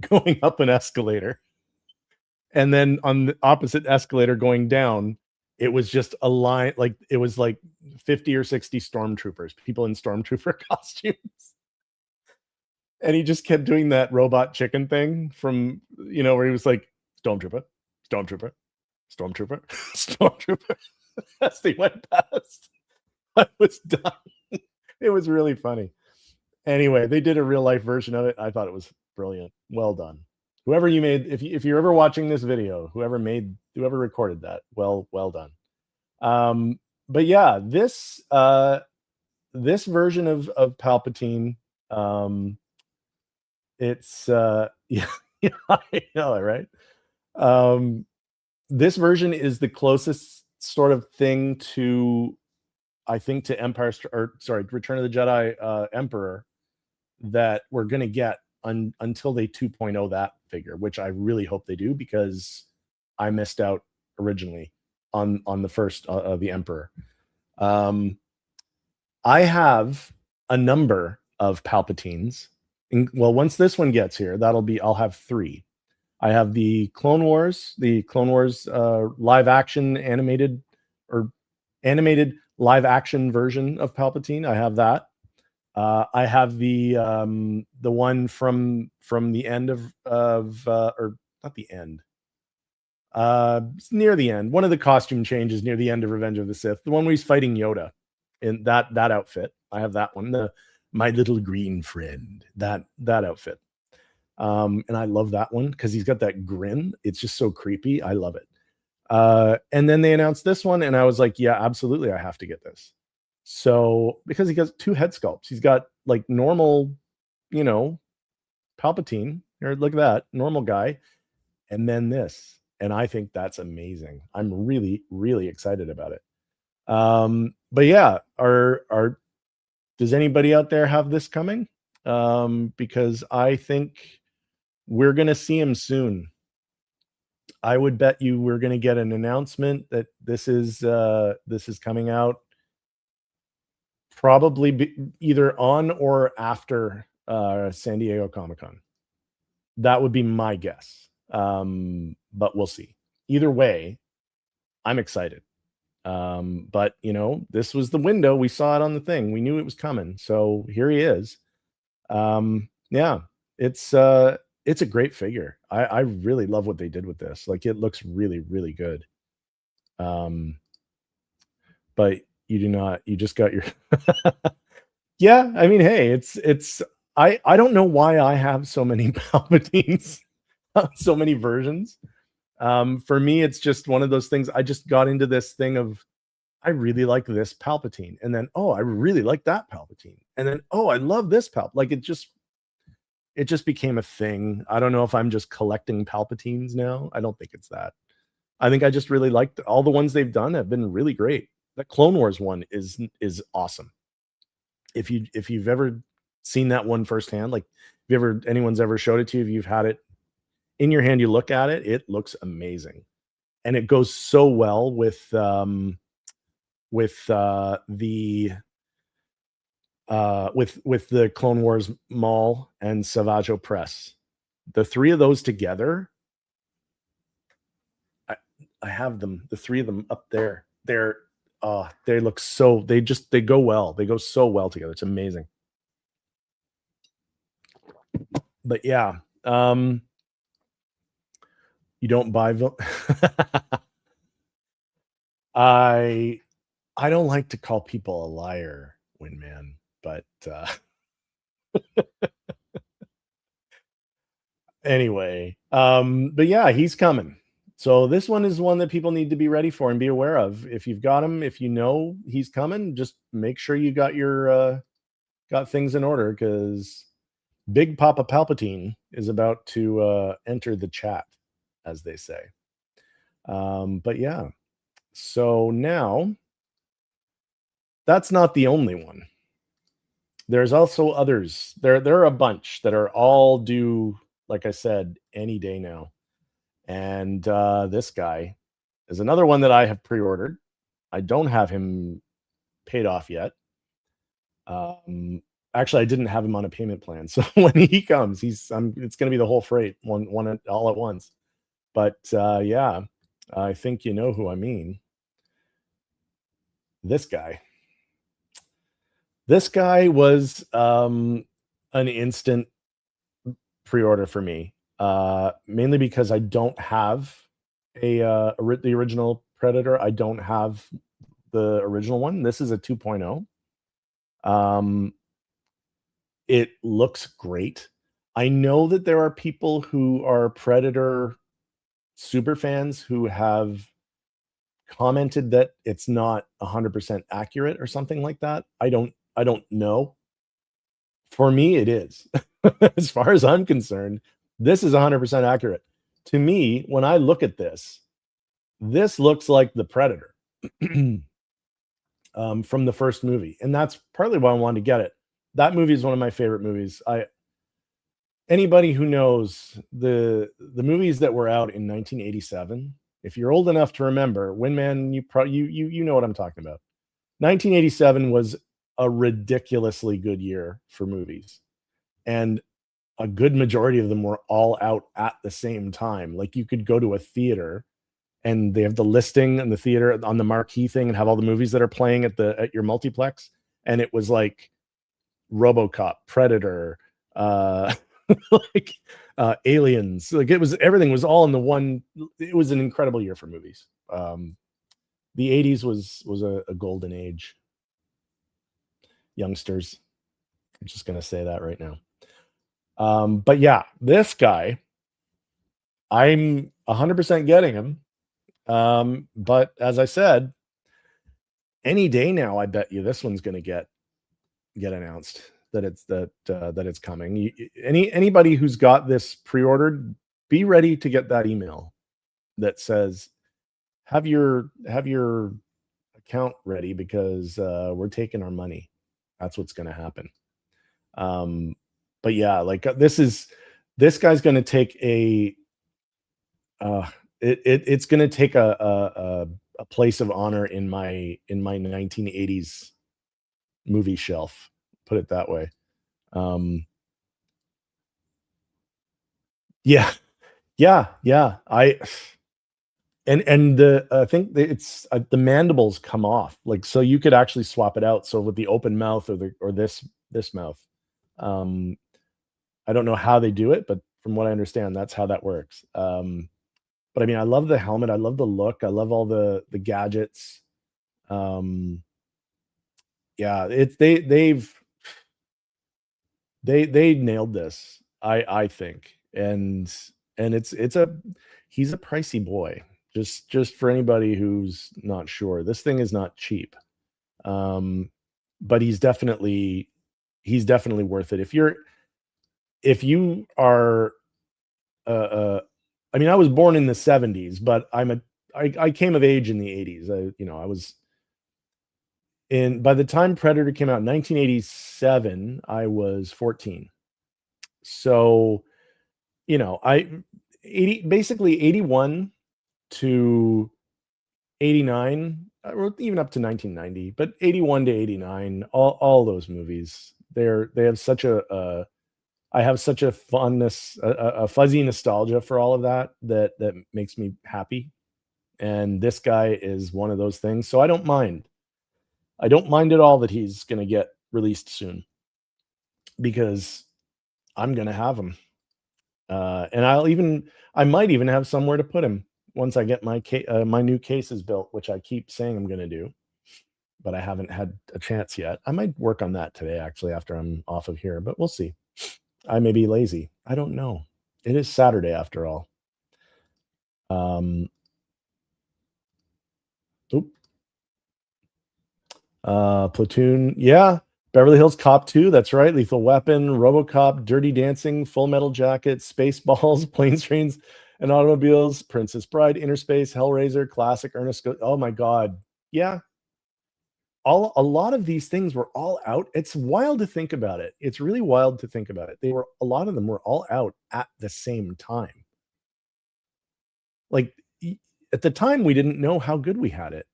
going up an escalator. And then on the opposite escalator going down, it was just a line, like it was like 50 or 60 stormtroopers, people in stormtrooper costumes. And he just kept doing that robot chicken thing from, where he was like, stormtrooper, stormtrooper, stormtrooper, stormtrooper. As they went past, I was done. It was really funny. Anyway, they did a real life version of it. I thought it was brilliant. Well done. Whoever you made, if you're ever watching this video, whoever recorded that, well done. But yeah, this version of Palpatine, it's yeah, I know, right? This version is the closest sort of thing to, I think, to Return of the Jedi Emperor that we're gonna get until they 2.0 that figure, which I really hope they do, because I missed out originally on the first of the Emperor. I have a number of Palpatines. Once this one gets here, I'll have 3. I have the Clone Wars live action animated live action version of Palpatine. I have that. I have the one from the end or not the end. Near the end. One of the costume changes near the end of Revenge of the Sith. The one where he's fighting Yoda in that outfit. I have that one. My little green friend. That outfit. And I love that one because he's got that grin. It's just so creepy. I love it. And then they announced this one, and I was like, yeah, absolutely, I have to get this. So, because he has 2 head sculpts, he's got like normal, Palpatine. Here, look at that, normal guy, and then this, and I think that's amazing. I'm really, really excited about it. But yeah, does anybody out there have this coming? Because I think we're gonna see him soon. I would bet you we're gonna get an announcement that this is coming out probably either on or after San Diego Comic-Con. That would be my guess. But we'll see. Either way, I'm excited. But this was the window. We saw it on the thing. We knew it was coming. So here he is. Yeah, it's a great figure. I really love what they did with this. Like, it looks really, really good. But you just got your yeah, I mean, hey, it's I don't know why I have so many Palpatines, so many versions. For me, it's just one of those things. I just got into this thing of, I really like this Palpatine, and then, oh, I really like that Palpatine, and then, oh, I love this Like, it just became a thing. I don't know if I'm just collecting Palpatines now. I don't think it's that. I think I just really liked all the ones they've done have been really great. The Clone Wars one is awesome. If you've ever seen that one firsthand, like if anyone's ever showed it to you, if you've had it in your hand, you look at it, it looks amazing. And it goes so well with the Clone Wars Maul and Savaggio Press. The 3 of those together I have them, the 3 of them up there. They look so, they go well. They go so well together. It's amazing. But yeah, you don't buy I don't like to call people a liar, Windman, but anyway, but yeah, he's coming. So this one is one that people need to be ready for and be aware of. If you've got him, if you know he's coming, just make sure you got your got things in order, because Big Papa Palpatine is about to enter the chat, as they say. But yeah, so now that's not the only one. There's also others. There are a bunch that are all due, like I said, any day now. And this guy is another one that I have pre-ordered. I don't have him paid off yet. Actually, I didn't have him on a payment plan, so when he comes, it's going to be the whole freight, one all at once. But yeah, I think you know who I mean. This guy. This guy was an instant pre-order for me, mainly because I don't have the original Predator. I don't have the original one. This is a 2.0. It looks great. I know that there are people who are Predator super fans who have commented that it's not 100% accurate or something like that. I don't know. For me, it is. As far as I'm concerned, this is 100% accurate. To me, when I look at this looks like the Predator from the first movie. And that's partly why I wanted to get it. That movie is one of my favorite movies. Anybody who knows the movies that were out in 1987, if you're old enough to remember, Windman, you know what I'm talking about. 1987 was a ridiculously good year for movies, and a good majority of them were all out at the same time. Like, you could go to a theater and they have the listing in the theater on the marquee thing and have all the movies that are playing at your multiplex, and it was like RoboCop, Predator, like Aliens. Like, everything was all in the one. It was an incredible year for movies. The 80s was a golden age. Youngsters. I'm just going to say that right now. But yeah, this guy, I'm 100% getting him. But as I said, any day now, I bet you this one's going to get announced that it's coming. Anybody who's got this pre-ordered, be ready to get that email that says, have your account ready, because we're taking our money. That's what's going to happen. But yeah, like this guy's going to take it's going to take a place of honor in my 1980s movie shelf, put it that way. Yeah. I think it's the mandibles come off, like, so you could actually swap it out. So with the open mouth or this mouth, I don't know how they do it, but from what I understand, that's how that works. But I mean, I love the helmet. I love the look. I love all the gadgets. Yeah, they nailed this, I think. And he's a pricey boy. Just for anybody who's not sure, this thing is not cheap. But he's definitely worth it. If you are I mean, I was born in the 70s, but I came of age in the 80s. I was by the time Predator came out in 1987, I was 14. So, basically 81 to 89, or even up to 1990, but 81 to 89, all those movies, they have such I have such a fondness, a fuzzy nostalgia for all of that makes me happy. And this guy is one of those things. So I don't mind. I don't mind at all that he's going to get released soon, because I'm going to have him. And I might even have somewhere to put him once I get my new cases built, which I keep saying I'm going to do, but I haven't had a chance yet. I might work on that today, actually, after I'm off of here, but we'll see. I may be lazy. I don't know. It is Saturday after all. Platoon, yeah. Beverly Hills Cop 2, that's right. Lethal Weapon, RoboCop, Dirty Dancing, Full Metal Jacket, Spaceballs, Planes, Trains, and Automobiles, Princess Bride, Interspace, Hellraiser, Classic, Ernest. Oh my God, yeah. A lot of these things were all out. It's wild to think about it. It's really wild to think about it. A lot of them were all out at the same time. Like, at the time, we didn't know how good we had it.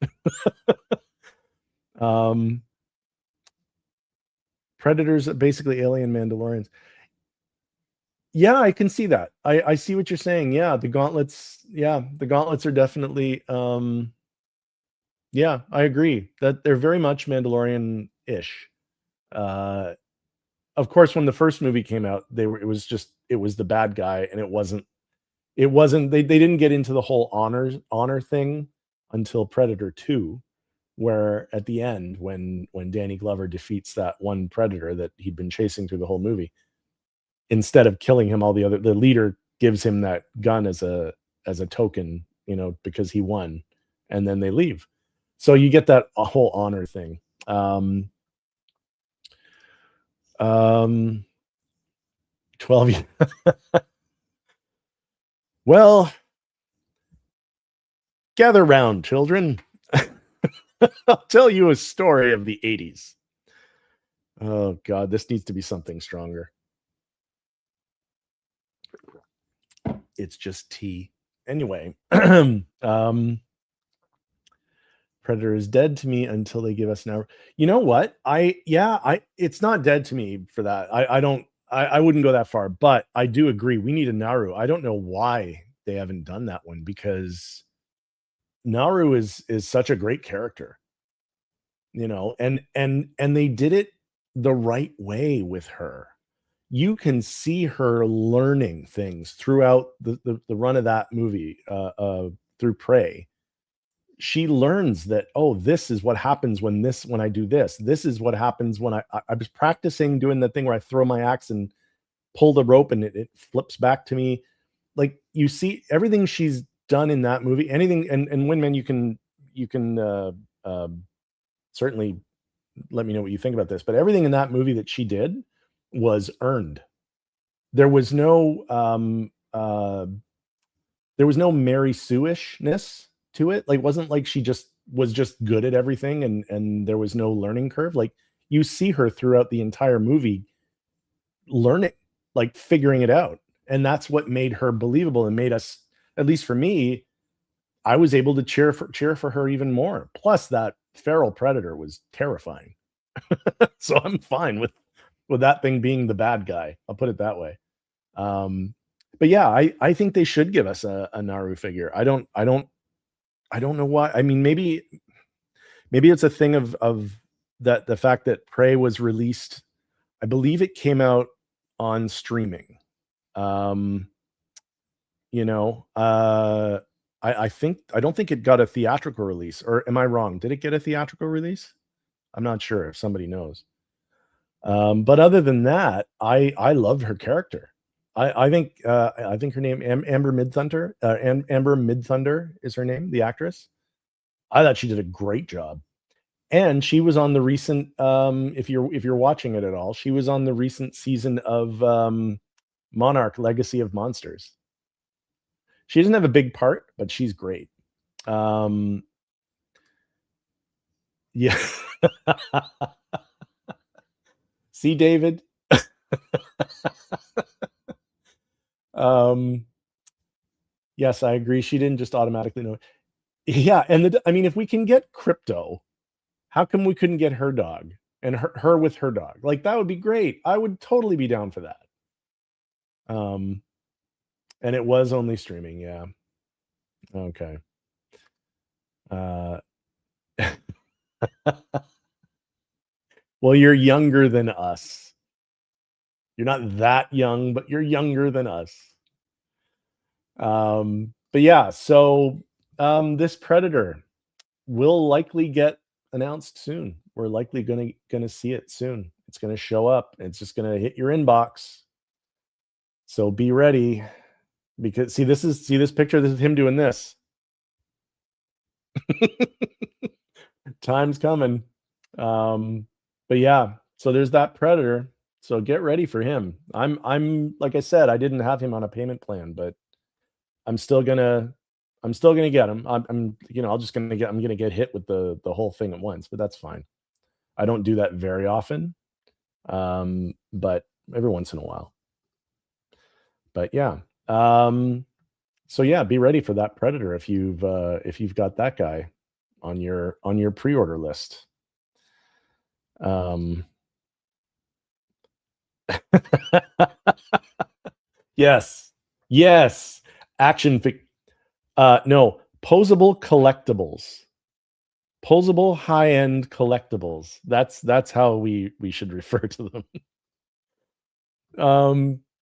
Predators, basically alien Mandalorians. Yeah, I can see that. I see what you're saying. Yeah, the gauntlets. Yeah, the gauntlets are definitely. Yeah, I agree that they're very much Mandalorian-ish. Of course, when the first movie came out, it was the bad guy, and it wasn't. They didn't get into the whole honor thing until Predator 2, where at the end, when Danny Glover defeats that one predator that he'd been chasing through the whole movie, instead of killing him, the leader gives him that gun as a token, because he won, and then they leave. So you get that whole honor thing. 12 years. Well, gather round, children. I'll tell you a story of the 80s. Oh God, this needs to be something stronger. It's just tea. Anyway, Predator is dead to me until they give us an hour. You know what? It's not dead to me for that. I wouldn't go that far, but I do agree. We need a Naru. I don't know why they haven't done that one, because Naru is such a great character, and they did it the right way with her. You can see her learning things throughout the run of that movie, through Prey. She learns that, oh, this is what happens when I do this. This is what happens when I was practicing doing the thing where I throw my axe and pull the rope and it flips back to me. Like, you see everything she's done in that movie. Anything, and Windman, you can certainly let me know what you think about this. But everything in that movie that she did was earned. There was no Mary Sue-ishness to it. Like, it wasn't like she was just good at everything and there was no learning curve. Like, you see her throughout the entire movie learning, like figuring it out. And that's what made her believable and made us, at least for me, I was able to cheer for her even more. Plus, that feral predator was terrifying. So I'm fine with that thing being the bad guy. I'll put it that way. But yeah, I think they should give us a Naru figure. I don't know why. I mean, maybe it's a thing of that, the fact that Prey was released. I believe it came out on streaming. I don't think it got a theatrical release, or am I wrong? Did it get a theatrical release? I'm not sure if somebody knows. But other than that, I loved her character. I think her name Amber Midthunder. Amber Midthunder is her name, the actress. I thought she did a great job, and she was on the recent. If you're watching it at all, she was on the recent season of Monarch: Legacy of Monsters. She doesn't have a big part, but she's great. Yeah. See, David. Yes, I agree. She didn't just automatically know. Yeah, and I mean, if we can get Crypto, how come we couldn't get her dog and her with her dog? Like, that would be great. I would totally be down for that. And it was only streaming, yeah. Okay. Well, you're younger than us. You're not that young, but you're younger than us. But yeah, so this Predator will likely get announced soon. We're likely gonna see it soon. It's gonna show up. It's just gonna hit your inbox. So be ready, because see this picture. This is him doing this. Time's coming. But yeah, so there's that Predator. So get ready for him. I'm like I said, I didn't have him on a payment plan, but I'm still gonna get him. I'm gonna get hit with the whole thing at once, but that's fine. I don't do that very often. But every once in a while. But yeah. So yeah, be ready for that Predator if you've got that guy on your pre-order list. Yes. Yes. No, posable collectibles. Posable high-end collectibles. That's how we should refer to them.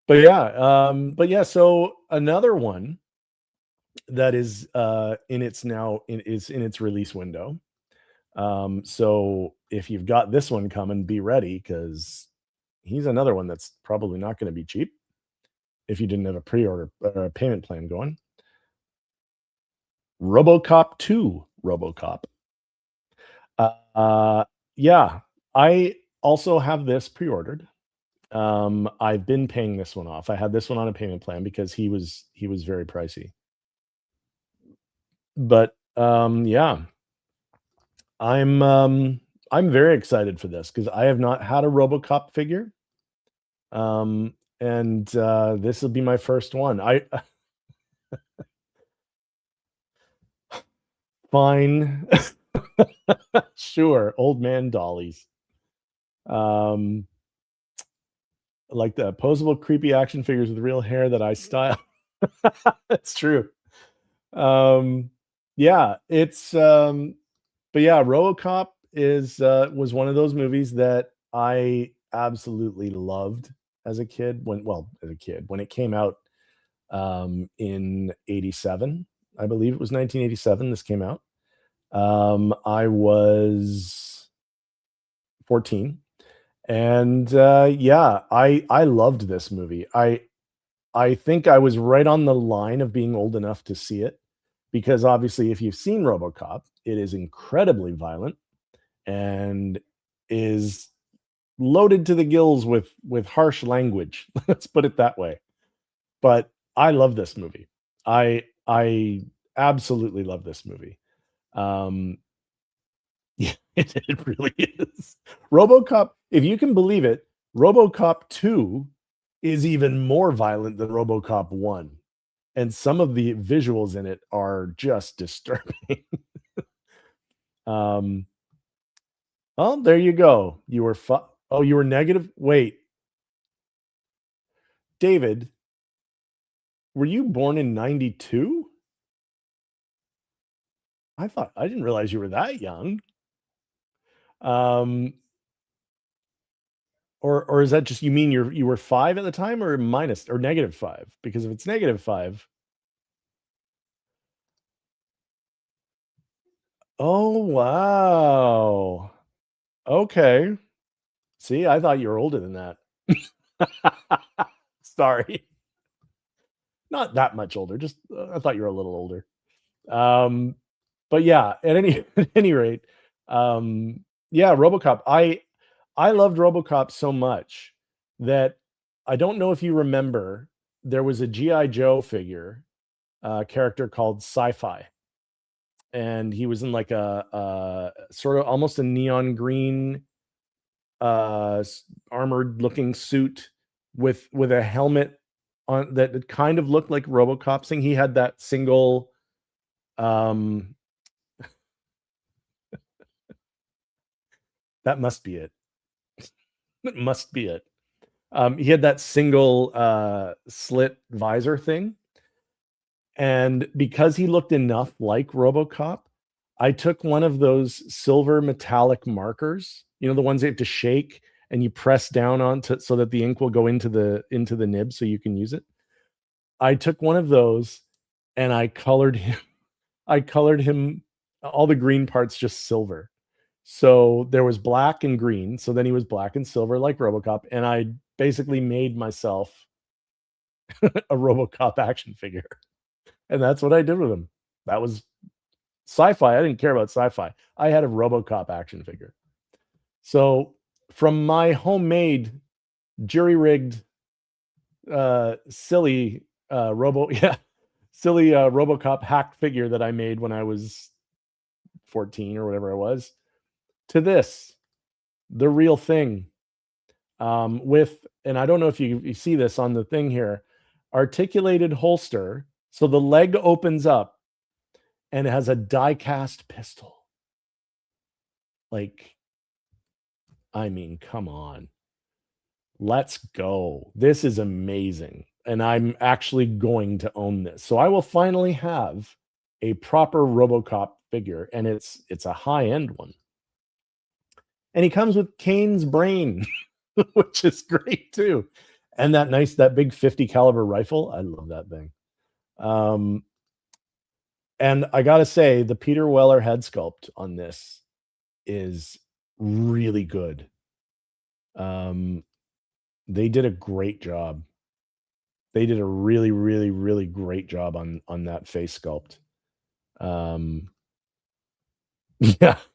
But yeah, so another one that is in its release window. So if you've got this one coming, be ready, because he's another one that's probably not going to be cheap if you didn't have a pre-order payment plan going. RoboCop 2 RoboCop. Yeah, I also have this pre-ordered. I've been paying this one off. I had this one on a payment plan because he was very pricey. But yeah, I'm very excited for this because I have not had a RoboCop figure. And this will be my first one. Fine. Sure, old man dollies. Like the posable creepy action figures with real hair that I style. That's true. Yeah, it's but yeah, RoboCop was one of those movies that I absolutely loved as a kid when it came out in 87. I believe it was 1987 this came out. I was 14. And yeah, I loved this movie. I think I was right on the line of being old enough to see it, because obviously if you've seen RoboCop, it is incredibly violent and is loaded to the gills with harsh language. Let's put it that way. But I love this movie. I absolutely love this movie. Yeah, it really is. RoboCop, if you can believe it, RoboCop 2 is even more violent than RoboCop 1. And some of the visuals in it are just disturbing. Oh, there you go. You were negative. Wait. David, were you born in 92? I didn't realize you were that young. Or is that just, you mean you were 5 at the time, or minus or -5? Because if it's -5. Oh, wow. Okay. See, I thought you were older than that. Sorry. Not that much older, just I thought you were a little older. But yeah, at any rate, yeah, RoboCop. I loved RoboCop so much that I don't know if you remember, there was a G.I. Joe figure, character called Sci-Fi. And he was in like a sort of almost a neon green armored looking suit with a helmet on that kind of looked like RoboCop's thing. He had that single that must be it. That must be it. He had that single slit visor thing. And because he looked enough like RoboCop, I took one of those silver metallic markers, you know, the ones you have to shake and you press down on to so that the ink will go into the nib so you can use it. I took one of those and I colored him all the green parts just silver. So there was black and green. So then he was black and silver like RoboCop. And I basically made myself a RoboCop action figure. And that's what I did with him. That was sci-fi. I didn't care about sci-fi. I had a RoboCop action figure. So from my homemade jury-rigged silly RoboCop hacked figure that I made when I was 14 or whatever I was, to this, the real thing, with, and I don't know if you see this on the thing here, articulated holster. So the leg opens up and it has a die-cast pistol. Like, I mean, come on. Let's go. This is amazing. And I'm actually going to own this. So I will finally have a proper RoboCop figure, and it's a high-end one. And he comes with Kane's brain, which is great too. And that big 50 caliber rifle. I love that thing. And I got to say, the Peter Weller head sculpt on this is really good. They did a great job. They did a really, really, really great job on that face sculpt. Yeah,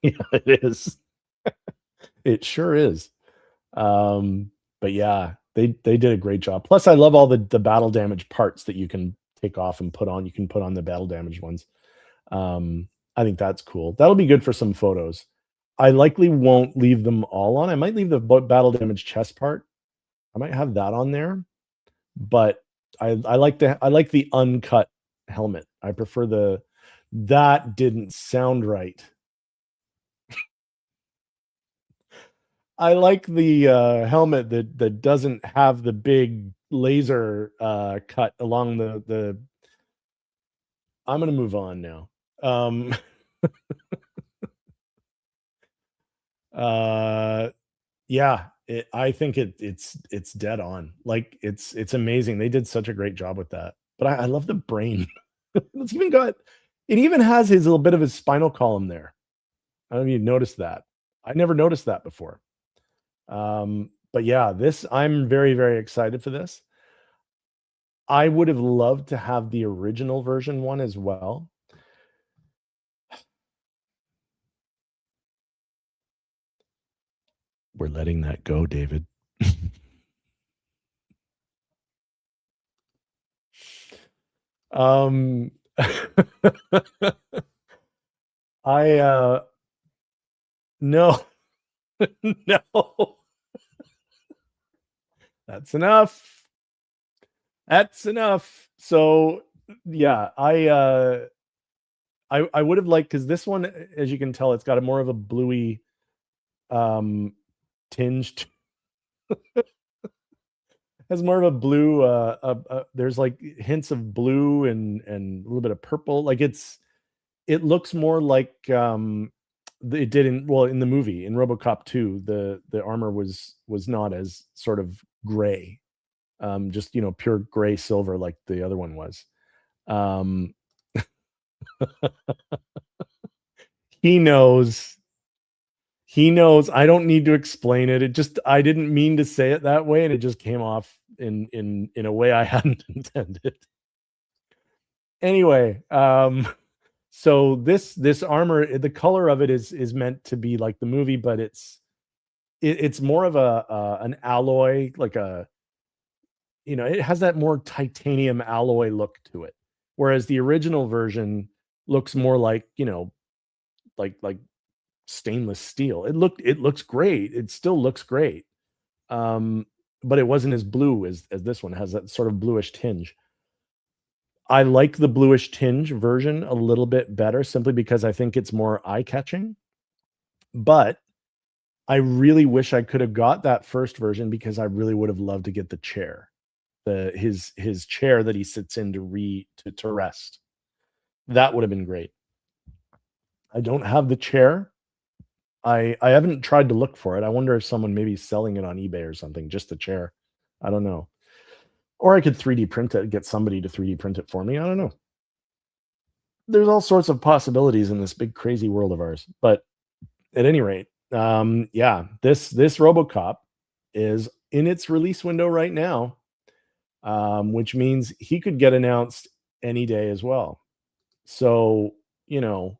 it is. It sure is. But yeah, they did a great job. Plus, I love all the battle damage parts that you can take off and put on. You can put on the battle damage ones. I think that's cool. That'll be good for some photos. I likely won't leave them all on. I might leave the battle damage chest part. I might have that on there, but I like the uncut helmet. I prefer that didn't sound right. I like the helmet that doesn't have the big laser cut along the. I'm gonna move on now. Yeah, I think it's dead on. Like it's amazing. They did such a great job with that. But I love the brain. It even has his little bit of his spinal column there. I don't know if you noticed that. I never noticed that before. But yeah, I'm very, very excited for this. I would have loved to have the original version one as well. We're letting that go, David. No. No. That's enough. That's enough. So yeah, I would have liked, because this one, as you can tell, it's got a more of a bluey tinged. Has more of a blue. There's like hints of blue and a little bit of purple. Like it looks more like it did in the movie in RoboCop 2. The armor was not as sort of gray, just pure gray silver like the other one was. He knows. I don't need to explain it. I didn't mean to say it that way, and it just came off in a way I hadn't intended. Anyway, so this armor, the color of it is meant to be like the movie, but it's more of an alloy, like it has that more titanium alloy look to it, whereas the original version looks more like like stainless steel. It looks great. It still looks great. But it wasn't as blue as this one. It has that sort of bluish tinge. I like the bluish tinge version a little bit better, simply because I think it's more eye-catching. But I really wish I could have got that first version, because I really would have loved to get the chair. His chair that he sits in to rest. That would have been great. I don't have the chair. I haven't tried to look for it. I wonder if someone maybe is selling it on eBay or something, just the chair. I don't know. Or I could 3D print it, get somebody to 3D print it for me. I don't know. There's all sorts of possibilities in this big crazy world of ours. But at any rate, yeah, this RoboCop is in its release window right now, which means he could get announced any day as well. So, you know,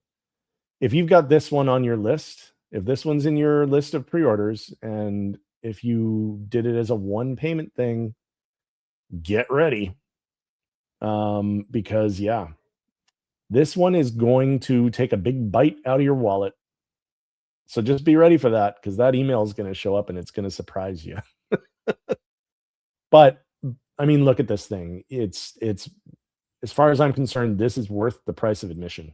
if you've got this one on your list, if this one's in your list of pre-orders, and if you did it as a one payment thing, get ready. Because yeah, this one is going to take a big bite out of your wallet. So just be ready for that, because that email is going to show up and it's going to surprise you. But I mean, look at this thing. It's as far as I'm concerned, this is worth the price of admission.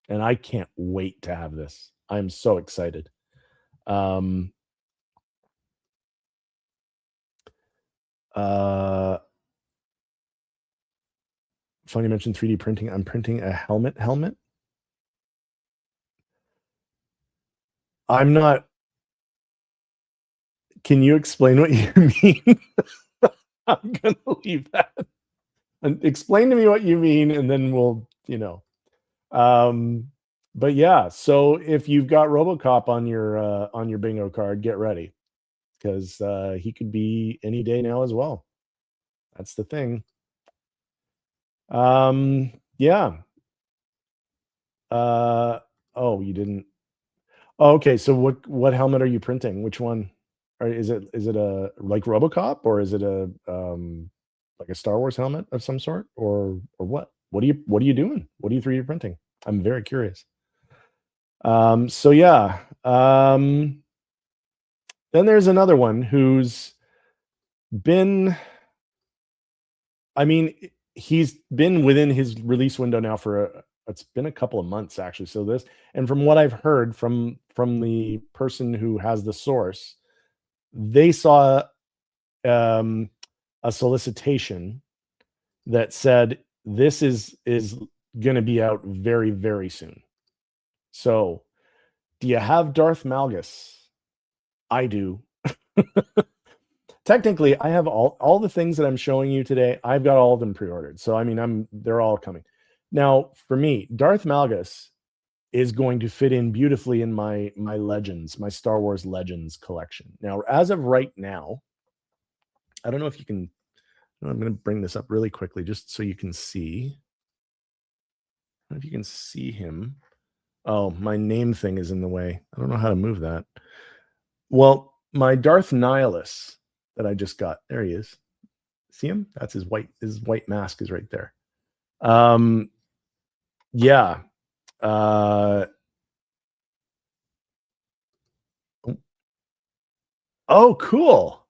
And I can't wait to have this. I'm so excited. Funny mentioned 3D printing. I'm printing a helmet. I'm not. Can you explain what you mean? I'm gonna leave that. And explain to me what you mean, and then we'll, but yeah, so if you've got RoboCop on your bingo card, get ready, because he could be any day now as well. That's the thing. Yeah. Oh, you didn't. Oh, okay. So what helmet are you printing? Which one? Or is it a like RoboCop, or is it a like a Star Wars helmet of some sort, or what? What are you doing? What are you 3D printing? I'm very curious. So yeah. Then there's another one who's been, I mean, he's been within his release window now for it's been a couple of months actually. So this, and from what I've heard from the person who has the source, they saw a solicitation that said this is going to be out very, very soon. So, do you have Darth Malgus? I do. Technically, I have all the things that I'm showing you today. I've got all of them pre-ordered. So, I mean, they're all coming. Now, for me, Darth Malgus is going to fit in beautifully in my Legends, my Star Wars Legends collection. Now, as of right now, I don't know if you can. I'm going to bring this up really quickly just so you can see. I don't know if you can see him. Oh, my name thing is in the way. I don't know how to move that. Well, my Darth Nihilus that I just got. There he is. See him? That's his white mask is right there. Yeah. Oh, cool.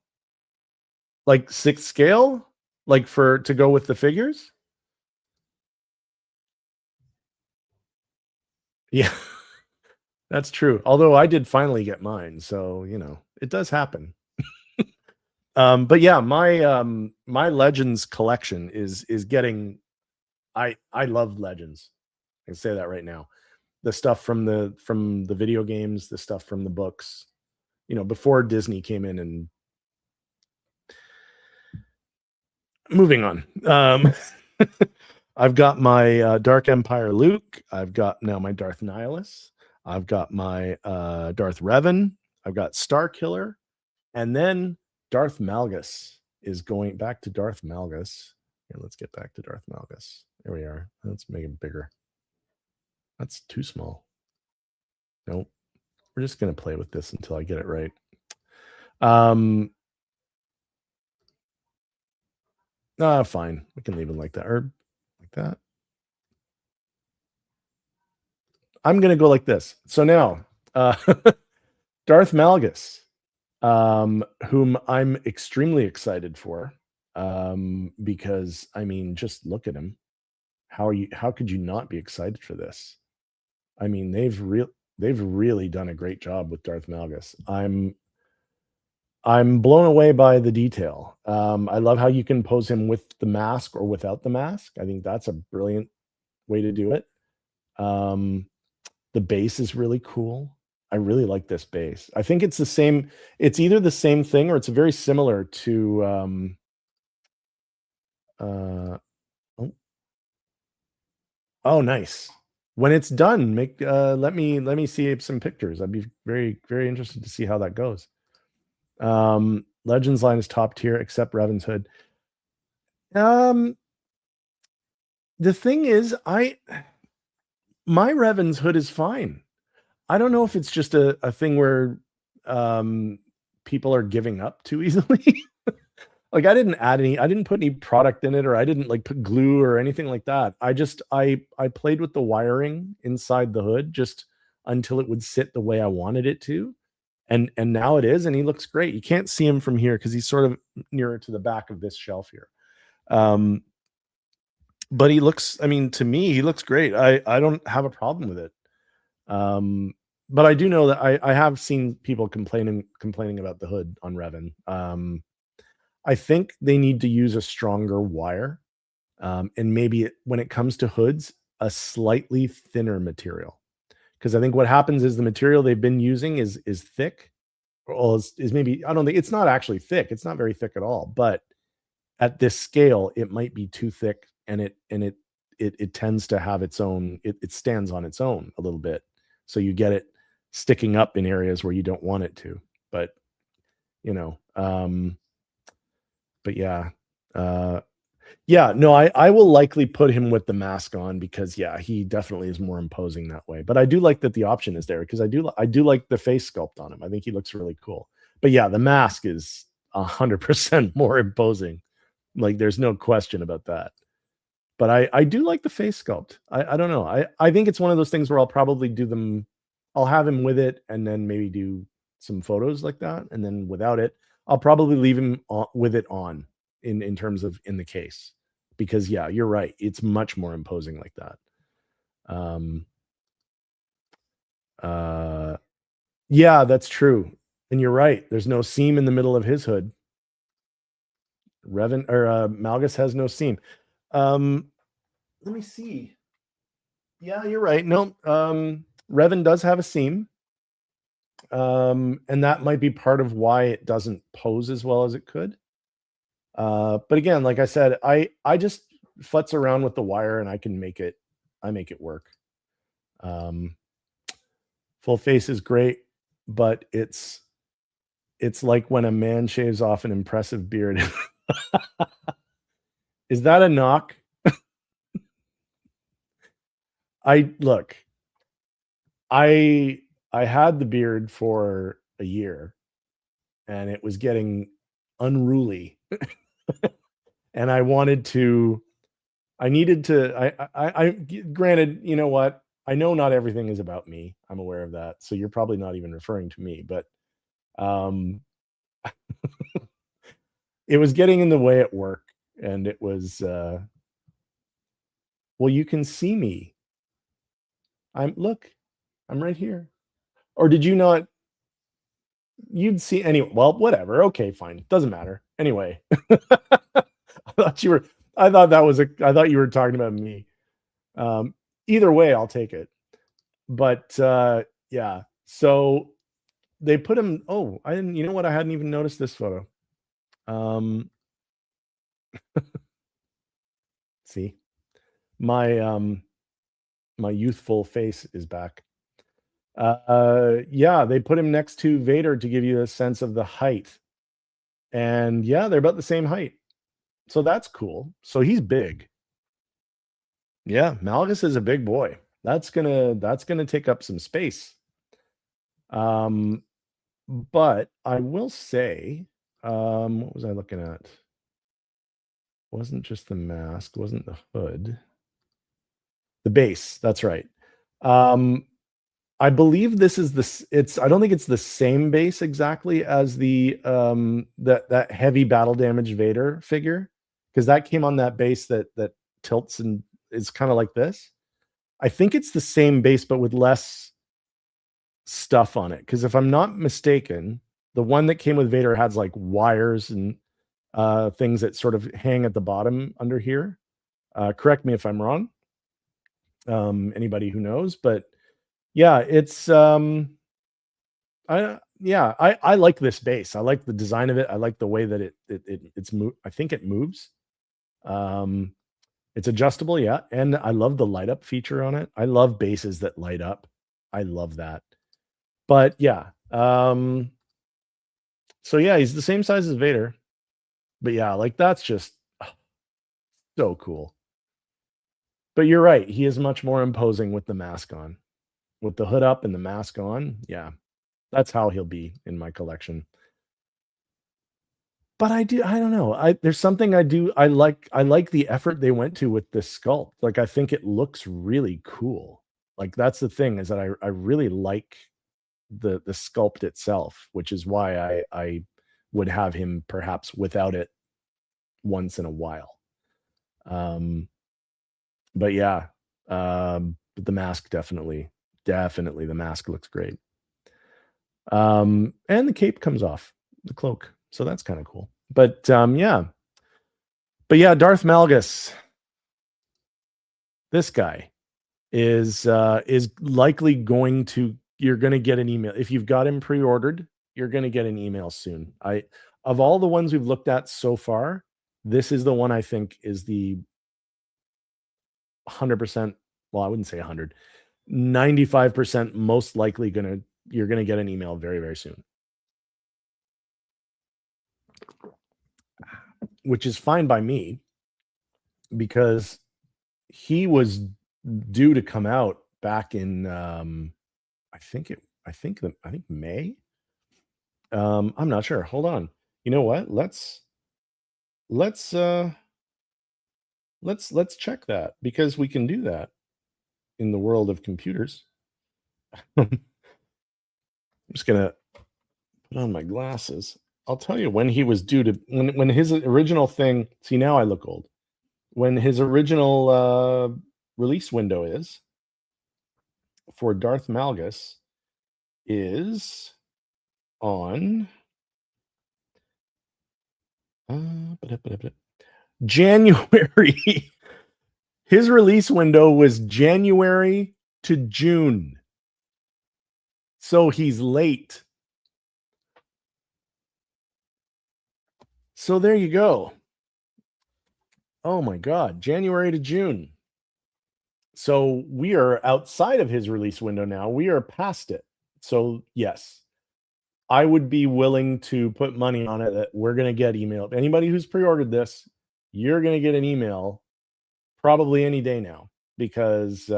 Like 6th scale? Like to go with the figures? Yeah. That's true. Although I did finally get mine, so it does happen. But yeah, my Legends collection is getting. I love Legends. I can say that right now. The stuff from the video games, the stuff from the books. Before Disney came in and. Moving on. I've got my Dark Empire Luke. I've got now my Darth Nihilus. I've got my Darth Revan. I've got Star Killer. And then Darth Malgus is going back to Darth Malgus. Here, let's get back to Darth Malgus. There we are. Let's make it bigger. That's too small. Nope. We're just going to play with this until I get it right. Fine. We can leave it like that. Or like that. I'm going to go like this. So now, Darth Malgus, whom I'm extremely excited for, because I mean, just look at him. How could you not be excited for this? I mean, they've really done a great job with Darth Malgus. I'm blown away by the detail. I love how you can pose him with the mask or without the mask. I think that's a brilliant way to do it. The base is really cool. I really like this base. I think it's the same. It's either the same thing or it's very similar to oh, oh nice. When it's done, make let me see some pictures. I'd be very, very interested to see how that goes. Legends line is top tier except Revan's hood. The thing is, my Revan's hood is fine. I don't know if it's just a thing where people are giving up too easily. Like I didn't put any product in it, or I didn't like put glue or anything like that. I played with the wiring inside the hood just until it would sit the way I wanted it to. And now it is, and he looks great. You can't see him from here because he's sort of nearer to the back of this shelf here. But he looks, I mean, to me, he looks great. I don't have a problem with it. But I do know that I have seen people complaining about the hood on Revan. I think they need to use a stronger wire, and maybe when it comes to hoods, a slightly thinner material. Because I think what happens is the material they've been using is thick, or is maybe, I don't think it's not actually thick. It's not very thick at all. But at this scale, it might be too thick, and it tends to have its own. It stands on its own a little bit, so you get it sticking up in areas where you don't want it to. But you know. But yeah, no, I will likely put him with the mask on because yeah, he definitely is more imposing that way. But I do like that the option is there because I do like the face sculpt on him. I think he looks really cool. But yeah, the mask is 100% more imposing. Like there's no question about that. But I do like the face sculpt. I don't know. I think it's one of those things where I'll probably do them. I'll have him with it and then maybe do some photos like that, and then without it. I'll probably leave him with it on in terms of in the case, because yeah, you're right. It's much more imposing like that. Yeah, that's true. And you're right. There's no seam in the middle of his hood. Revan or Malgus has no seam. Let me see. Yeah, you're right. No, Revan does have a seam. And that might be part of why it doesn't pose as well as it could. But again, like I said, I just futz around with the wire and I make it work. Full face is great, but it's like when a man shaves off an impressive beard. Is that a knock? I had the beard for a year and it was getting unruly. And I granted, you know what? I know not everything is about me. I'm aware of that. So you're probably not even referring to me, but it was getting in the way at work, and it was well, you can see me. I'm right here. Or did you not? You'd see anyway. Well, whatever. Okay, fine. Doesn't matter. Anyway. I thought you were talking about me. Either way, I'll take it. But yeah. So they put him. Oh, I didn't. You know what? I hadn't even noticed this photo. See, my youthful face is back. Yeah, they put him next to Vader to give you a sense of the height. And yeah, they're about the same height. So that's cool. So he's big. Yeah, Malgus is a big boy. That's gonna take up some space. But I will say, what was I looking at? Wasn't just the mask, wasn't the hood. The base, that's right. I believe this is I don't think it's the same base exactly as the that heavy battle damage Vader figure, because that came on that base that tilts and is kind of like this. I think it's the same base but with less stuff on it, because if I'm not mistaken, the one that came with Vader has like wires and things that sort of hang at the bottom under here. Correct me if I'm wrong. Anybody who knows, but Yeah, it's I like this base. I like the design of it. I like the way that I think it moves. It's adjustable, yeah, and I love the light up feature on it. I love bases that light up. I love that. But yeah, so yeah, he's the same size as Vader. But yeah, like that's just so cool. But you're right, he is much more imposing with the mask on. With the hood up and the mask on, yeah. That's how he'll be in my collection. But I don't know. There's something I like the effort they went to with this sculpt. Like I think it looks really cool. Like that's the thing is that I really like the sculpt itself, which is why I would have him perhaps without it once in a while. But yeah, but the mask definitely the mask looks great. And the cape comes off, the cloak. So that's kind of cool. But yeah. But yeah, Darth Malgus. This guy is likely going to you're going to get an email. If you've got him pre-ordered, you're going to get an email soon. Of all the ones we've looked at so far, this is the one I think is the 100%, well, I wouldn't say 100. 95% most likely you're going to get an email very, very soon. Which is fine by me because he was due to come out back in I think May. I'm not sure. Hold on. You know what? Let's check that because we can do that in the world of computers. I'm just gonna put on my glasses. I'll tell you when he was due to when his original thing. See, now I look old. When his original release window is for Darth Malgus is on January. His release window was January to June. So he's late. So there you go. Oh my God, January to June. So we are outside of his release window now. We are past it. So yes, I would be willing to put money on it that we're going to get emailed. Anybody who's pre-ordered this, you're going to get an email probably any day now because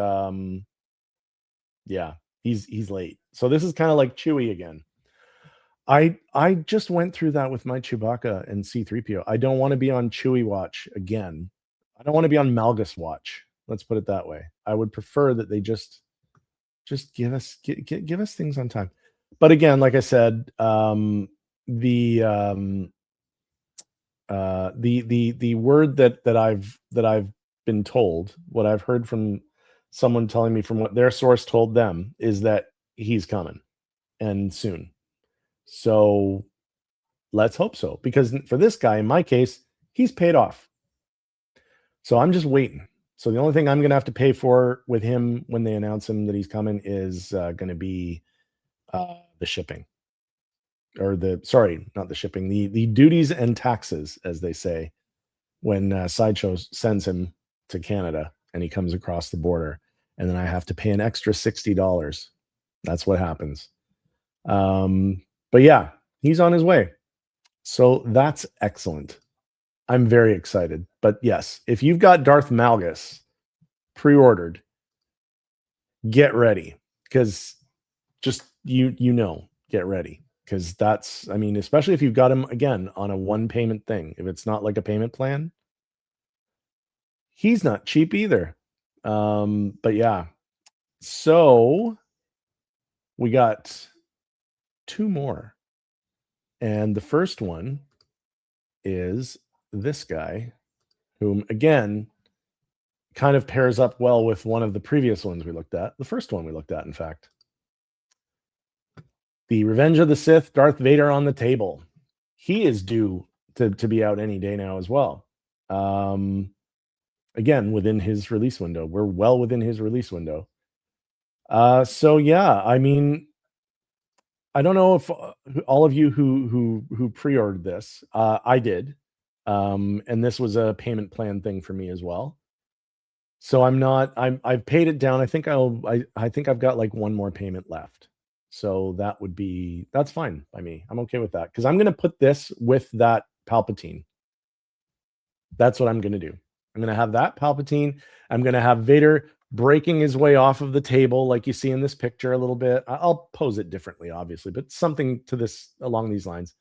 yeah, he's late. So this is kind of like Chewie again. I just went through that with my Chewbacca and C-3PO. I don't want to be on Chewie watch again. I don't want to be on Malgus watch. Let's put it that way. I would prefer that they just give us things on time. But again, like I said, the word that I've been told, what I've heard from someone telling me from what their source told them is that he's coming and soon. So let's hope so, because for this guy, in my case, he's paid off. So I'm just waiting. So the only thing I'm going to have to pay for with him when they announce him that he's coming is going to be the shipping, or not the shipping, the duties and taxes, as they say, when Sideshow sends him to Canada and he comes across the border, and then I have to pay an extra $60. That's what happens. But yeah, he's on his way. So that's excellent. I'm very excited. But yes, if you've got Darth Malgus pre-ordered, get ready, because just get ready, because that's, I mean, especially if you've got him again on a one payment thing. If it's not like a payment plan, he's not cheap either. But yeah, so we got two more, and the first one is this guy, whom again kind of pairs up well with one of the previous ones we looked at. The first one we looked at, in fact. The Revenge of the Sith, Darth Vader on the table. He is due to be out any day now as well. Again, within his release window. We're well within his release window. So yeah, I mean, I don't know if all of you who pre-ordered this, I did, and this was a payment plan thing for me as well. So I've paid it down. I think I've got like one more payment left. So that's fine by me. I'm okay with that because I'm gonna put this with that Palpatine. That's what I'm gonna do. I'm gonna have that Palpatine. I'm gonna have Vader breaking his way off of the table, like you see in this picture a little bit. I'll pose it differently, obviously, but something to this along these lines.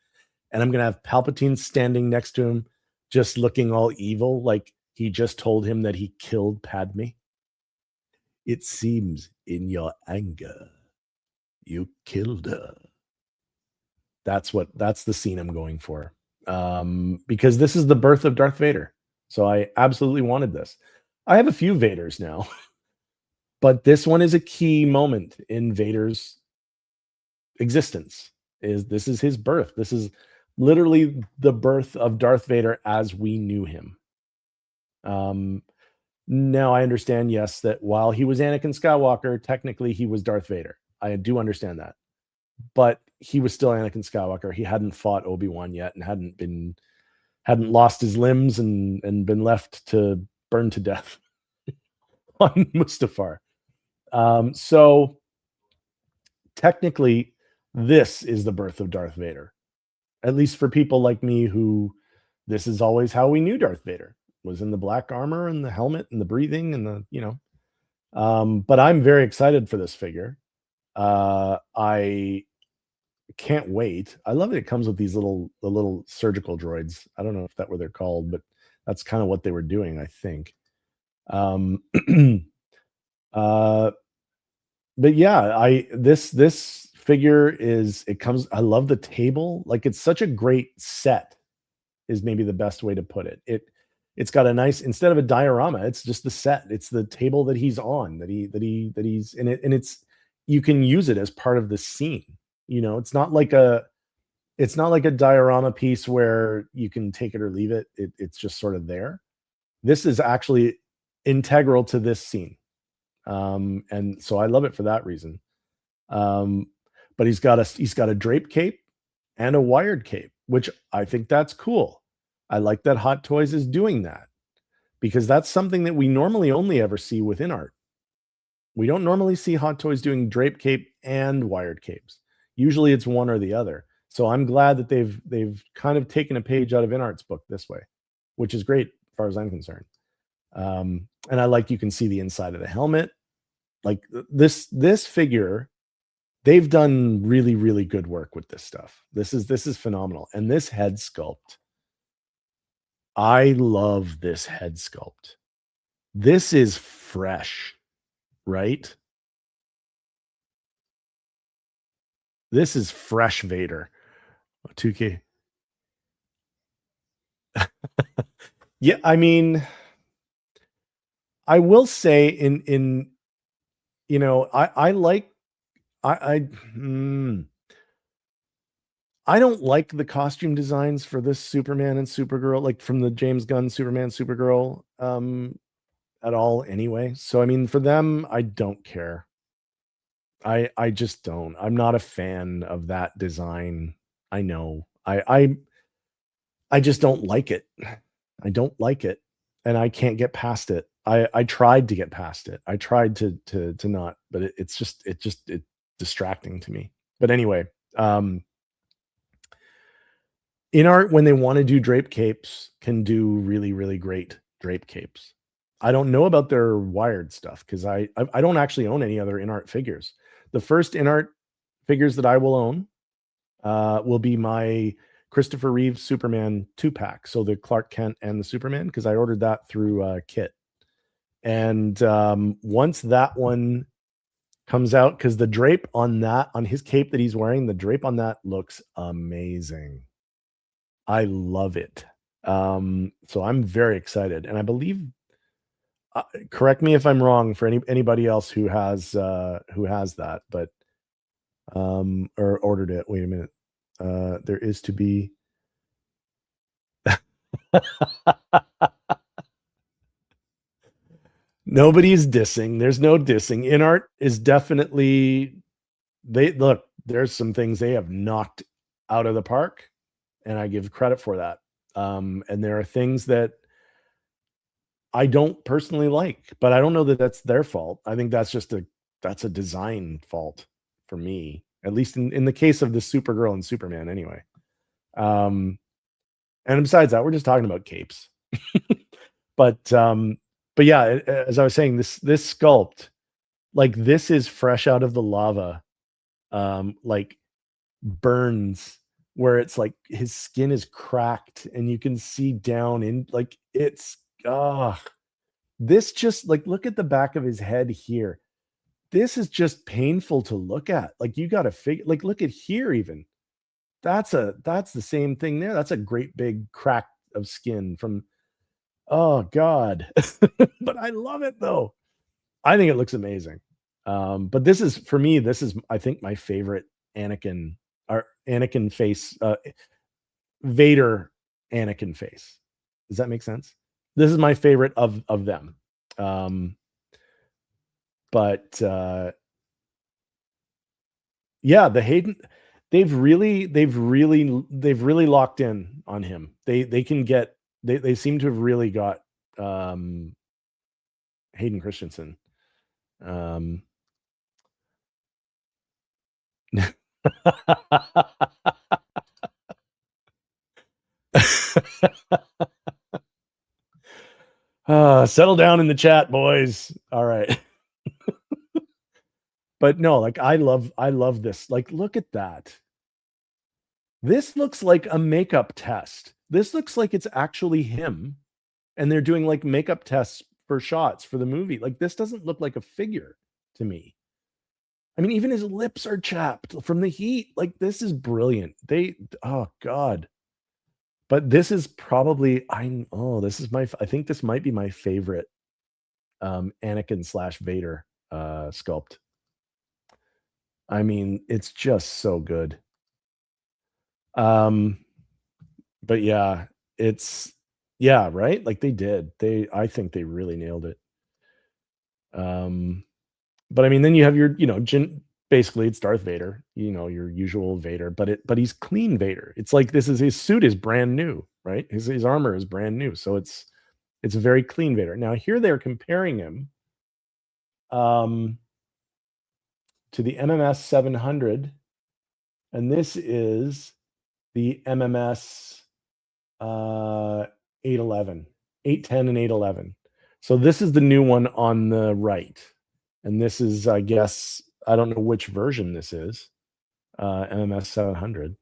And I'm gonna have Palpatine standing next to him, just looking all evil, like he just told him that he killed Padme. It seems in your anger, you killed her. That's the scene I'm going for. Because this is the birth of Darth Vader. So I absolutely wanted this. I have a few Vaders now, but this one is a key moment in Vader's existence. This is his birth. This is literally the birth of Darth Vader as we knew him. Now I understand, yes, that while he was Anakin Skywalker, technically he was Darth Vader. I do understand that. But he was still Anakin Skywalker. He hadn't fought Obi-Wan yet and hadn't lost his limbs and been left to burn to death on Mustafar. So technically, this is the birth of Darth Vader. At least for people like me who this is always how we knew Darth Vader was in the black armor and the helmet and the breathing and but I'm very excited for this figure. I can't wait. I love that it comes with these little surgical droids. I don't know if that what they're called, but that's kind of what they were doing, I think. uh but yeah, this figure I love the table. Like it's such a great set is maybe the best way to put it. It's got a nice, instead of a diorama, it's just the set. It's the table that he's on, that he's in it, and you can use it as part of the scene. It's not like a diorama piece where you can take it or leave it. It's just sort of there. This is actually integral to this scene. And so I love it for that reason. But he's got a drape cape and a wired cape, which I think that's cool. I like that Hot Toys is doing that because that's something that we normally only ever see within art. We don't normally see Hot Toys doing drape cape and wired capes. Usually it's one or the other. So I'm glad that they've kind of taken a page out of InArt's book this way, which is great as far as I'm concerned. And I like, you can see the inside of the helmet. Like this figure, they've done really, really good work with this stuff. This is phenomenal. And this head sculpt, I love this head sculpt. This is fresh, right? This is fresh Vader. 2K. Yeah, I mean, I will say I don't like the costume designs for this Superman and Supergirl, like from the James Gunn Superman, Supergirl, at all anyway. So, I mean, for them, I don't care. I just don't. I'm not a fan of that design. I know. I just don't like it. I don't like it, and I can't get past it. I tried to get past it. I tried to not, but it's distracting to me. But anyway, InArt, when they want to do drape capes, can do really, really great drape capes. I don't know about their wired stuff because I don't actually own any other InArt figures. The first InArt figures that I will own will be my Christopher Reeve Superman 2-pack. So the Clark Kent and the Superman, because I ordered that through Kit. And once that one comes out, because the drape on his cape that he's wearing, the drape on that looks amazing. I love it. So I'm very excited. And I believe, correct me if I'm wrong for anybody else who has that, but or ordered it. Wait a minute. There is to be Nobody's dissing. There's no dissing. InArt is definitely, there's some things they have knocked out of the park, and I give credit for that. And there are things that I don't personally like, but I don't know that that's their fault. I think that's a design fault for me, at least in the case of the Supergirl and Superman anyway. And besides that, we're just talking about capes. But yeah, as I was saying, this sculpt, like, this is fresh out of the lava, like burns, where it's like his skin is cracked and you can see down in, like, it's this just, like, look at the back of his head here. This is just painful to look at. Like, you got to figure, like, look at here even. That's the same thing there. That's a great big crack of skin from, oh God. But I love it though. I think it looks amazing. But this is, for me, this is, I think, my favorite Anakin face, Vader Anakin face. Does that make sense? This is my favorite of them. But yeah, the Hayden, they've really locked in on him. They seem to have really got Hayden Christensen. Settle down in the chat, boys. All right. But no, like, I love this. Like, look at that. This looks like a makeup test. This looks like it's actually him, and they're doing like makeup tests for shots for the movie. Like, this doesn't look like a figure to me. I mean, even his lips are chapped from the heat. Like, this is brilliant. Oh God. But this is probably, I think this might be my favorite Anakin / Vader sculpt. I mean, it's just so good. But yeah, right? Like, I think they really nailed it. But I mean, then you have your, basically it's Darth Vader, your usual Vader, but he's clean Vader. It's like, his suit is brand new, right? His armor is brand new. So it's a very clean Vader. Now here they're comparing him to the MMS 700, and this is the MMS 811, 810 and 811. So this is the new one on the right. And this is, I guess, I don't know which version this is. MMS 700.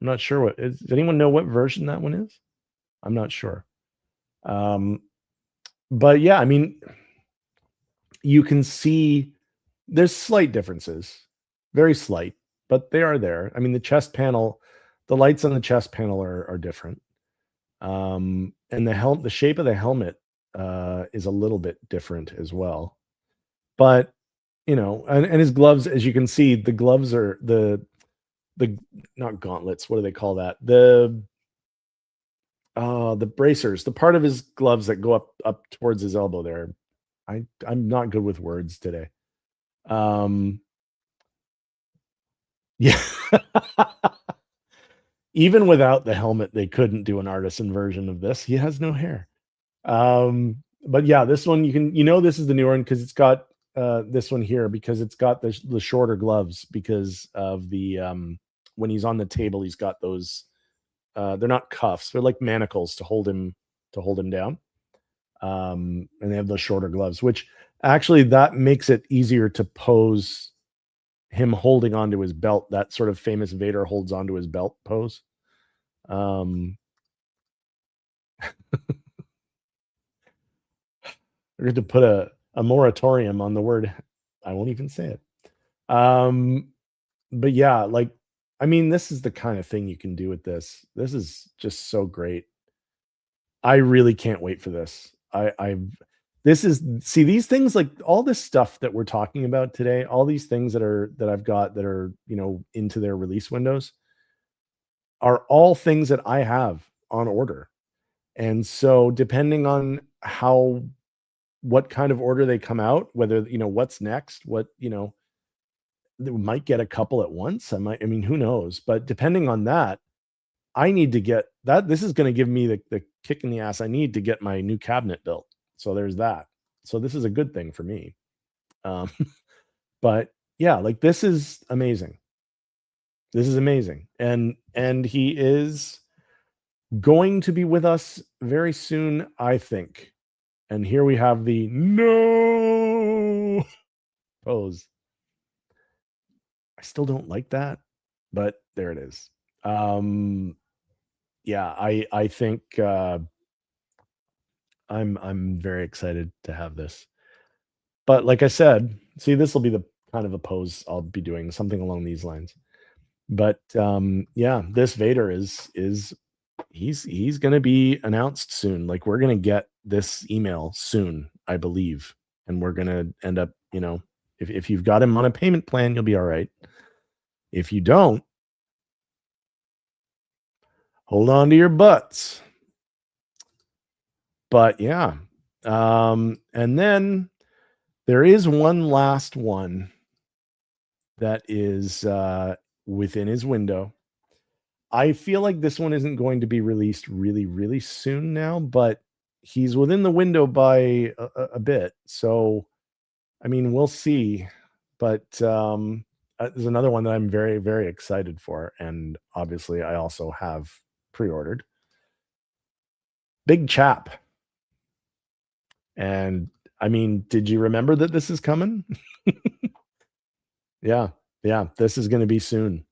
I'm not sure what is. Does anyone know what version that one is? I'm not sure. But yeah, I mean, you can see there's slight differences, very slight, but they are there. I mean, the chest panel, the lights on the chest panel are different. And the shape of the helmet is a little bit different as well. But, and his gloves, as you can see, the gloves are the not gauntlets. What do they call that? The bracers, the part of his gloves that go up towards his elbow there. I'm not good with words today. Yeah. Even without the helmet, they couldn't do an artisan version of this. He has no hair. But yeah, this one this is the new one because it's got this one here, because it's got the shorter gloves because of the when he's on the table, he's got those they're not cuffs, they're like manacles to hold him down. And they have those shorter gloves, which actually that makes it easier to pose him holding onto his belt, that sort of famous Vader holds onto his belt pose. We're going to put a moratorium on the word. I won't even say it. But yeah, like, I mean, this is the kind of thing you can do with this. This is just so great. I really can't wait for this. These things, like all this stuff that we're talking about today, all these things that I've got that are, into their release windows are all things that I have on order. And so depending on how what kind of order they come out, whether, what's next, what, they might get a couple at once. I mean, who knows? But depending on that, I need to get that. This is going to give me the kick in the ass I need to get my new cabinet built. So there's that. So this is a good thing for me. But yeah, like this is amazing. This is amazing. And he is going to be with us very soon, I think. And here we have the no pose. I still don't like that, but there it is. Yeah, I think I'm very excited to have this. But like I said, see, this will be the kind of a pose I'll be doing, something along these lines. But yeah, this Vader is he's going to be announced soon. Like we're going to get this email soon, I believe, and we're going to end up, if you've got him on a payment plan, you'll be all right. If you don't, hold on to your butts. But yeah, and then there is one last one that is within his window. I feel like this one isn't going to be released really, really soon now, but he's within the window by a bit. So, I mean, we'll see. But there's another one that I'm very, very excited for. And obviously, I also have pre-ordered. Big Chap. And I mean, did you remember that this is coming? Yeah, this is going to be soon.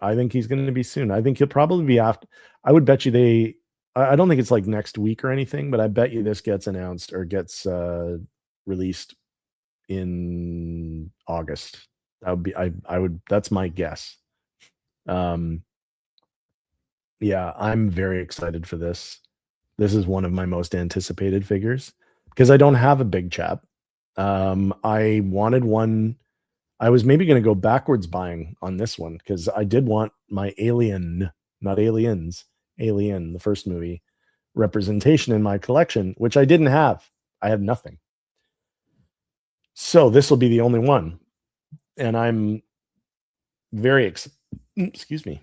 I think he's going to be soon. I think he'll probably be after. I would bet you I don't think it's like next week or anything, but I bet you this gets announced or gets released in August. That would be, that's my guess. Yeah, I'm very excited for this. This is one of my most anticipated figures because I don't have a Big Chap. I wanted one. I was maybe going to go backwards buying on this one because I did want my Alien, not Aliens, Alien, the first movie, representation in my collection, which I didn't have. I had nothing. So this will be the only one. And I'm very excuse me.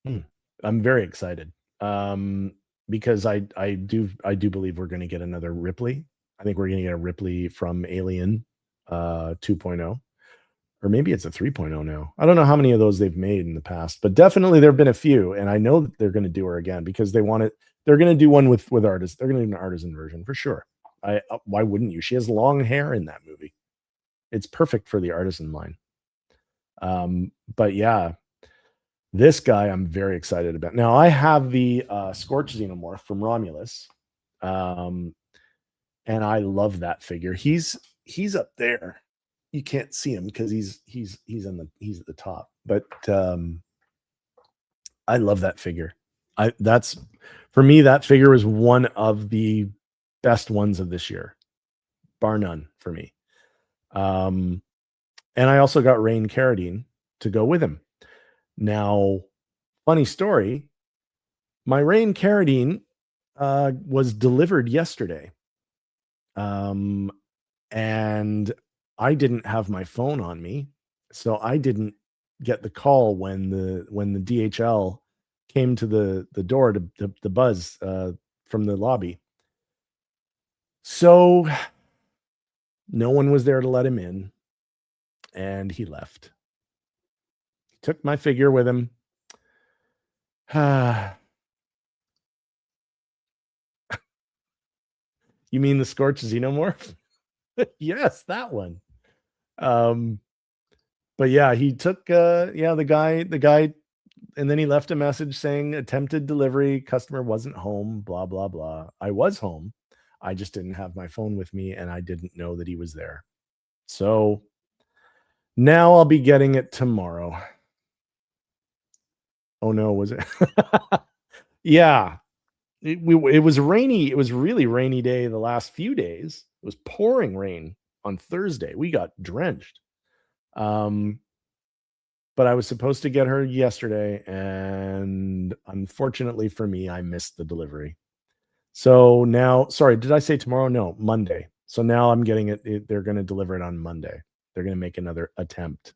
I'm very excited. Because I do believe we're going to get another Ripley. I think we're going to get a Ripley from Alien 2.0. Or maybe it's a 3.0 now. I don't know how many of those they've made in the past, but definitely there have been a few. And I know that they're going to do her again because they want it. They're going to do one with artists. They're going to do an artisan version for sure. Why wouldn't you? She has long hair in that movie. It's perfect for the artisan line. But yeah, this guy I'm very excited about. Now I have the Scorch Xenomorph from Romulus. And I love that figure. He's up there. You can't see him because he's at the top. But I love that figure. That's for me, that figure is one of the best ones of this year, bar none for me. And I also got Rain Carradine to go with him. Now, funny story, my Rain Carradine was delivered yesterday. And I didn't have my phone on me, so I didn't get the call when the DHL came to the door to the buzz from the lobby. So no one was there to let him in, and he left. He took my figure with him. You mean the Scorch Xenomorph? Yes, that one. But yeah, he took the guy, and then he left a message saying attempted delivery, customer wasn't home, blah blah blah. I was home. I just didn't have my phone with me and I didn't know that he was there. So now I'll be getting it tomorrow. Oh no, was it? Yeah. It was rainy. It was really rainy day the last few days. It was pouring rain on Thursday. We got drenched. But I was supposed to get her yesterday, and unfortunately for me, I missed the delivery. So now, sorry, did I say tomorrow? No, Monday. So now I'm getting it. They're going to deliver it on Monday. They're going to make another attempt.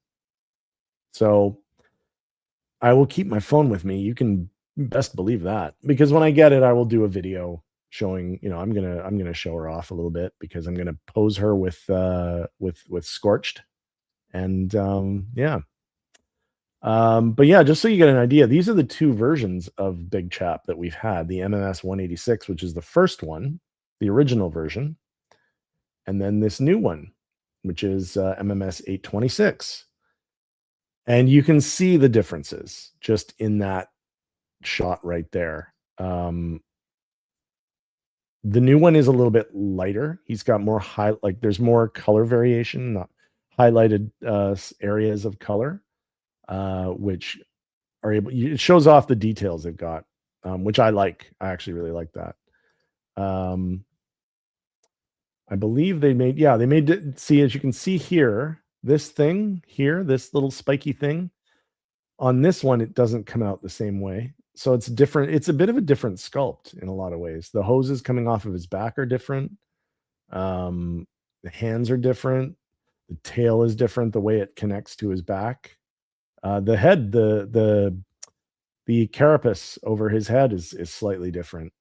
So I will keep my phone with me. You can best believe that, because when I get it, I will do a video showing, I'm gonna show her off a little bit, because I'm gonna pose her with Scorched. And yeah. But yeah, just so you get an idea, these are the two versions of Big Chap that we've had. The MMS 186, which is the first one, the original version, and then this new one, which is MMS 826. And you can see the differences just in that shot right there. The new one is a little bit lighter. He's got more there's more color variation, not highlighted areas of color, which are it shows off the details they've got, which I like. I actually really like that. I believe they made it. See, as you can see here, this thing here, this little spiky thing on this one, it doesn't come out the same way. So it's different. It's a bit of a different sculpt in a lot of ways. The hoses coming off of his back are different. The hands are different. The tail is different. The way it connects to his back. The head, the carapace over his head is slightly different.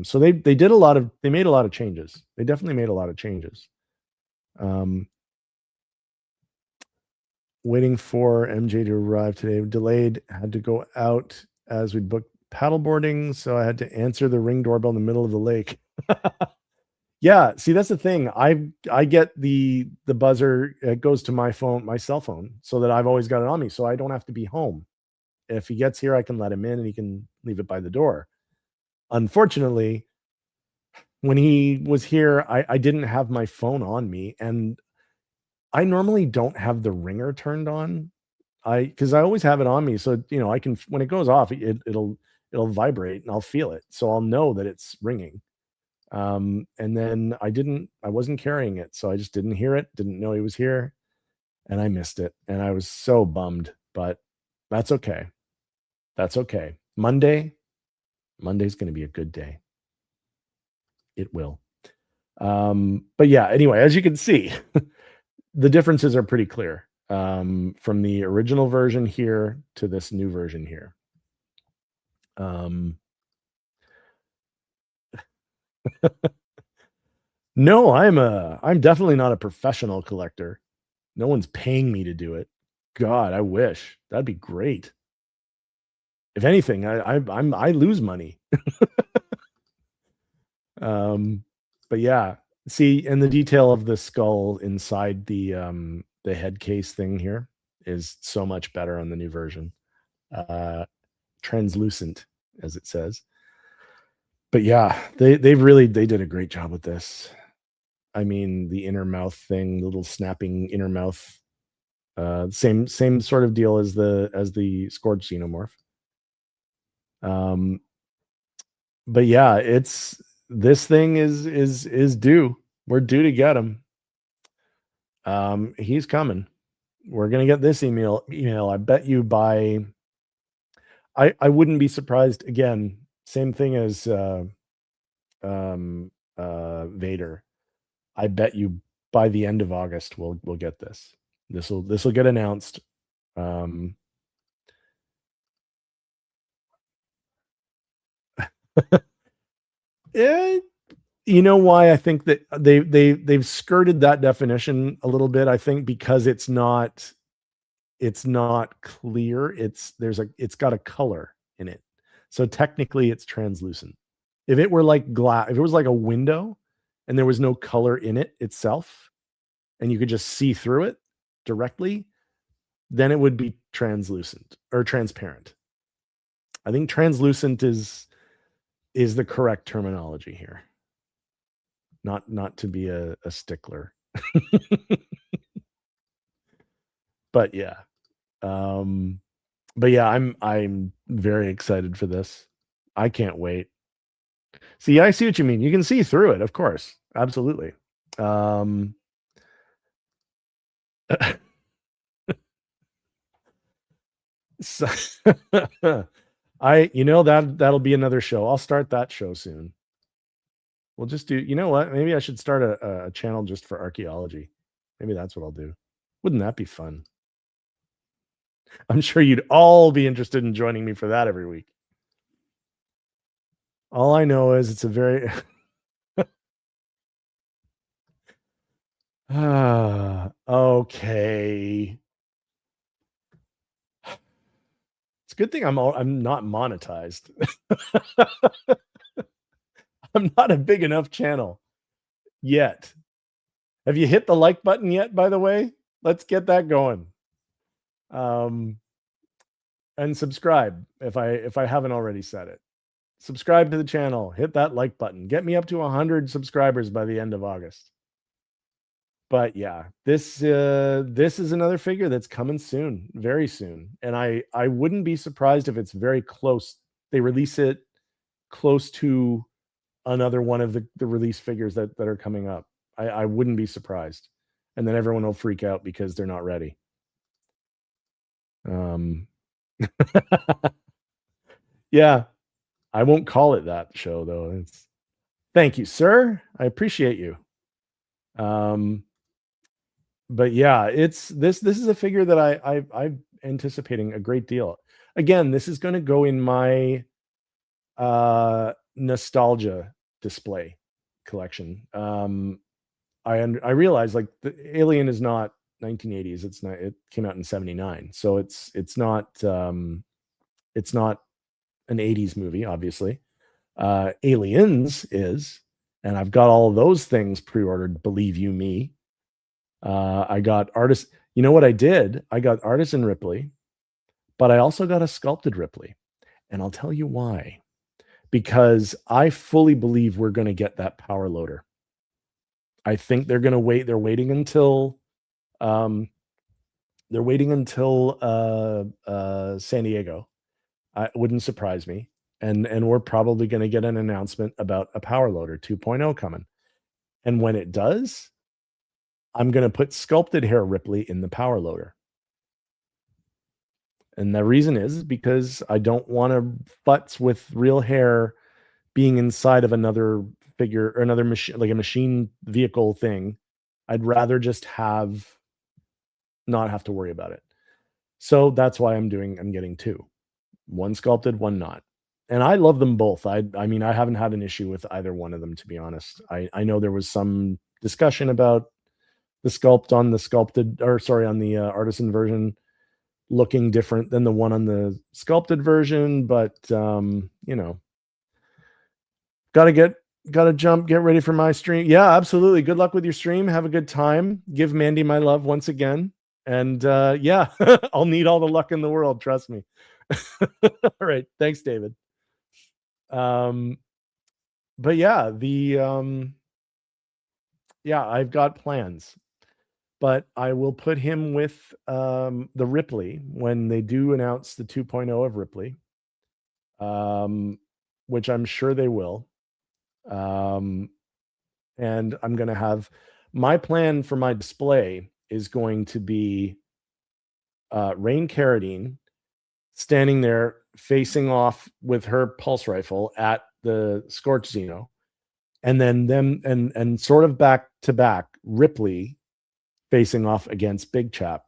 So they made a lot of changes. They definitely made a lot of changes. Waiting for MJ to arrive today. Delayed, had to go out as we booked paddleboarding, so I had to answer the Ring doorbell in the middle of the lake. Yeah, see, that's the thing. I get the buzzer. It goes to my cell phone, so that I've always got it on me, so I don't have to be home. If he gets here, I can let him in, and he can leave it by the door. Unfortunately, when he was here, I didn't have my phone on me, and I normally don't have the ringer turned on. Because I always have it on me, so I can, when it goes off, it'll vibrate and I'll feel it, so I'll know that it's ringing. And then I wasn't carrying it, so I just didn't hear it, didn't know he was here, and I missed it, and I was so bummed. But that's okay. That's okay. Monday's going to be a good day. It will. But yeah, anyway, as you can see, the differences are pretty clear, from the original version here to this new version here. No, I'm definitely not a professional collector. No one's paying me to do it. God, I wish. That'd be great. If anything, I lose money. But yeah, see, and the detail of the skull inside the head case thing here is so much better on the new version. Translucent, as it says. But yeah, they did a great job with this. I mean, the inner mouth thing, the little snapping inner mouth, same sort of deal as the Scourge Xenomorph. But yeah, this thing is due. We're due to get him. He's coming. We're gonna get this email. I bet you by. I wouldn't be surprised. Again, same thing as Vader. I bet you by the end of August we'll get this. This will get announced. You know why I think that they've skirted that definition a little bit. I think because it's not clear. It's got a color in it, so technically it's translucent. If it were like glass, if it was like a window and there was no color in it itself, and you could just see through it directly, then it would be translucent or transparent. I think translucent is the correct terminology here. Not to be a stickler. But yeah. But yeah, I'm very excited for this. I can't wait. See, I see what you mean. You can see through it, of course. Absolutely. So that'll be another show. I'll start that show soon. We'll just do, you know what? Maybe I should start a channel just for archaeology. Maybe that's what I'll do. Wouldn't that be fun? I'm sure you'd all be interested in joining me for that every week. All I know is it's a very okay. It's a good thing I'm not monetized. I'm not a big enough channel yet. Have you hit the like button yet, by the way? Let's get that going. And subscribe if I haven't already said it. Subscribe to the channel, hit that like button. Get me up to 100 subscribers by the end of August. But yeah, this is another figure that's coming soon, very soon. And I wouldn't be surprised if it's very close. They release it close to another one of the release figures that are coming up. I wouldn't be surprised. And then everyone will freak out because they're not ready. Yeah, I won't call it that show though. Thank you, sir. I appreciate you. But yeah, this is a figure that I'm anticipating a great deal. Again, this is going to go in my nostalgia display collection. I realize like the Alien is not 1980s. It's not. It came out in 79, so it's not an 80s movie, obviously. Aliens is, and I've got all of those things pre-ordered. Believe you me. I got artist. You know what I did? I got Artisan Ripley, but I also got a sculpted Ripley, and I'll tell you why. Because I fully believe we're going to get that power loader. I think they're going to wait. They're waiting until San Diego. It wouldn't surprise me. And we're probably going to get an announcement about a power loader 2.0 coming. And when it does, I'm going to put sculpted hair Ripley in the power loader. And the reason is because I don't want to futz with real hair being inside of another figure or another machine, like a machine vehicle thing. I'd rather just not have to worry about it. So that's why I'm getting two. One sculpted, one not. And I love them both. I mean, I haven't had an issue with either one of them, to be honest. I know there was some discussion about the sculpt on the on the artisan version looking different than the one on the sculpted version, but gotta jump, get ready for my stream. Yeah, absolutely. Good luck with your stream. Have a good time. Give Mandy my love once again. And yeah, I'll need all the luck in the world, trust me. All right. Thanks, David. But yeah, I've got plans. But I will put him with the Ripley when they do announce the 2.0 of Ripley, which I'm sure they will. And I'm going to have my plan for my display is going to be Rain Carradine standing there facing off with her pulse rifle at the Scorch Xeno, and then them and sort of back to back Ripley facing off against Big Chap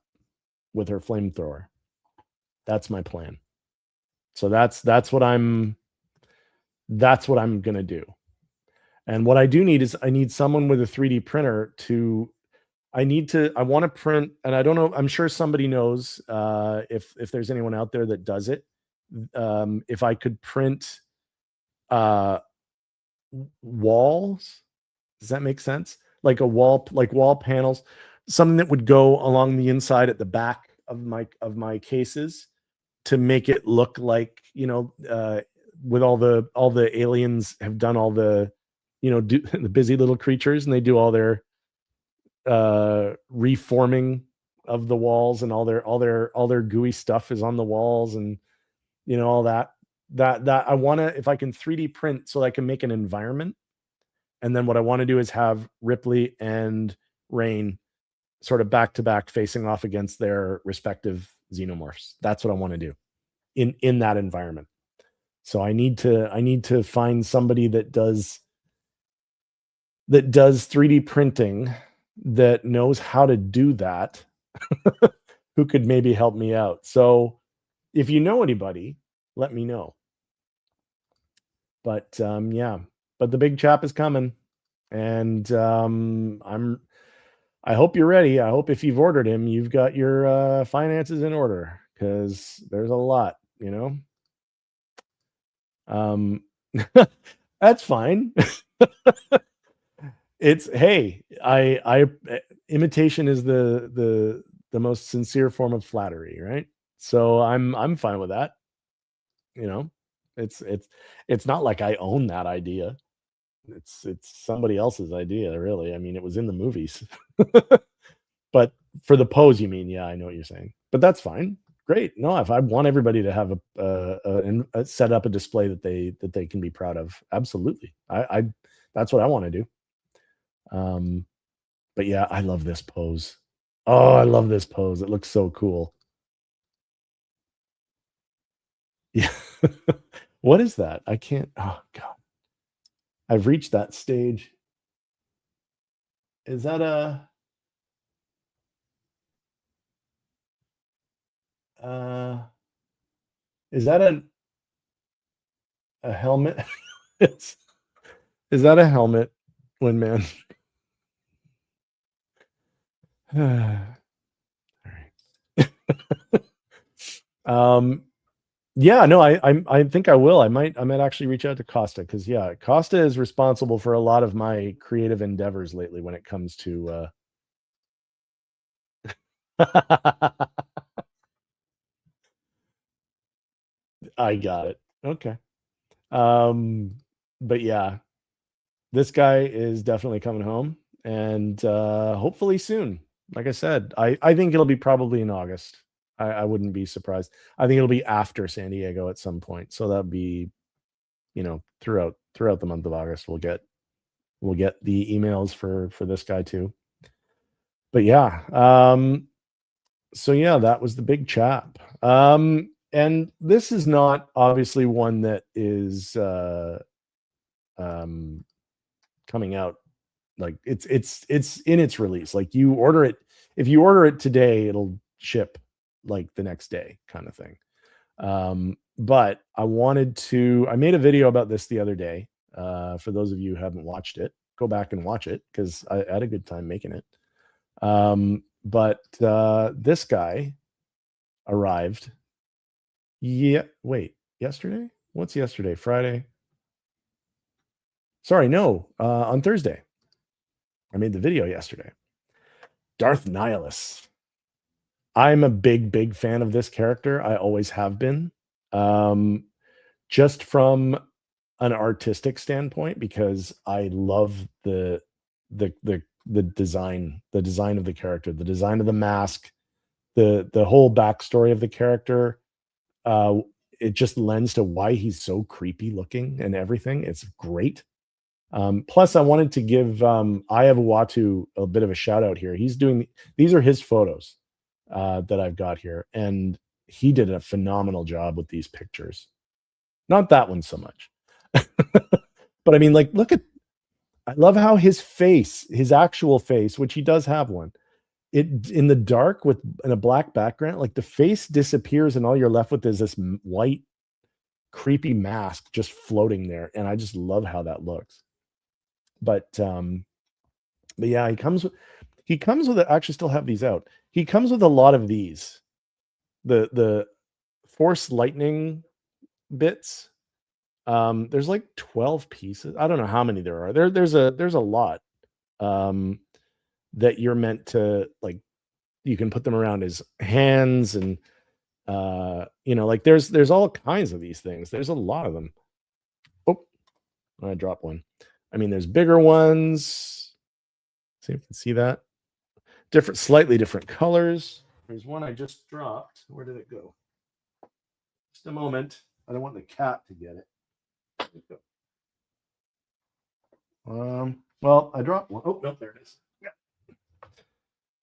with her flamethrower. That's my plan. So that's what I'm gonna do. And what I do need is I need someone with a 3D printer I want to print, and I don't know, I'm sure somebody knows if there's anyone out there that does it. If I could print walls, does that make sense? Like wall panels, something that would go along the inside at the back of my cases to make it look like, with all the aliens have done all the, the busy little creatures, and they do all their reforming of the walls, and all their gooey stuff is on the walls, and all that I want to, if I can 3D print so I can make an environment. And then what I want to do is have Ripley and Rain sort of back to back facing off against their respective xenomorphs. That's what I want to do in that environment. So I need to find somebody that does that does 3D printing that knows how to do that who could maybe help me out. So if you know anybody, let me know. But yeah, but the big chap is coming, and I hope you're ready. I hope if you've ordered him, you've got your finances in order, because there's a lot, you know. That's fine. It's, hey, I imitation is the most sincere form of flattery, right? So I'm fine with that. You know, it's not like I own that idea. It's somebody else's idea, really. I mean, it was in the movies. But for the pose, you mean? Yeah, I know what you're saying. But that's fine. Great. No, if I want everybody to have a set up a display that they can be proud of, absolutely. I that's what I want to do. But yeah, I love this pose. Oh, I love this pose. It looks so cool. Yeah. What is that? I can't. Oh God. I've reached that stage. Is that uh is that a helmet? Is that a helmet, when man? All right. Yeah, no, I think I will. I might actually reach out to Costa, because yeah, Costa is responsible for a lot of my creative endeavors lately when it comes to I got it. Okay. But yeah, this guy is definitely coming home, and hopefully soon. Like I said, I think it'll be probably in August. I wouldn't be surprised. I think it'll be after San Diego at some point. So that'll be, you know, throughout the month of August, we'll get the emails for this guy too. But yeah, so yeah, that was the big chap. And this is not obviously one that is coming out, like it's in its release. Like, you order it, if you order it today, it'll ship like the next day, kind of thing. But I made a video about this the other day. For those of you who haven't watched it, go back and watch it, because I had a good time making it. But this guy arrived. Yeah, wait, yesterday? What's yesterday? Friday? Sorry, no, on Thursday. I made the video yesterday. Darth Nihilus. I'm a big fan of this character. I always have been. Just from an artistic standpoint, because I love the design of the character, the design of the mask, the whole backstory of the character. It just lends to why he's so creepy looking and everything. It's great. Plus, I wanted to give Watu a bit of a shout out here. These are his photos that I've got here, and he did a phenomenal job with these pictures. Not that one so much. But I mean, like, I love how his face, his actual face, which he does have one, it in the dark in a black background, like the face disappears and all you're left with is this white creepy mask just floating there, and I just love how that looks. But yeah, he comes with I actually still have these out. He comes with a lot of these, the force lightning bits. There's like 12 pieces. I don't know how many there are. There's a lot that you're meant to, like, you can put them around his hands, and you know, like there's all kinds of these things. There's a lot of them. Oh, I dropped one. I mean, there's bigger ones. See if you can see that. Slightly different colors. There's one I just dropped. Where did it go? Just a moment. I don't want the cat to get it. Well, I dropped one. Oh, no, there it is.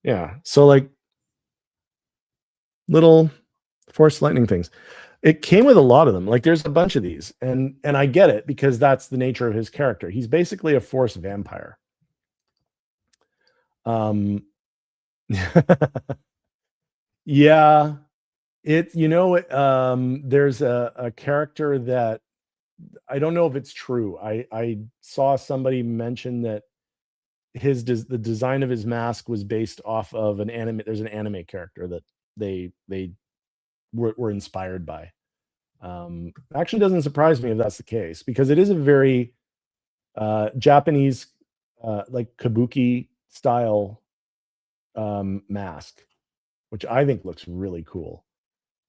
Yeah. So, like, little force lightning things. It came with a lot of them. Like, there's a bunch of these, and I get it, because that's the nature of his character. He's basically a force vampire. Yeah, there's a character that I don't know if it's true. I saw somebody mention that the design of his mask was based off of an anime. There's an anime character that they were inspired by. Actually doesn't surprise me if that's the case, because it is a very Japanese like kabuki style mask, which I think looks really cool.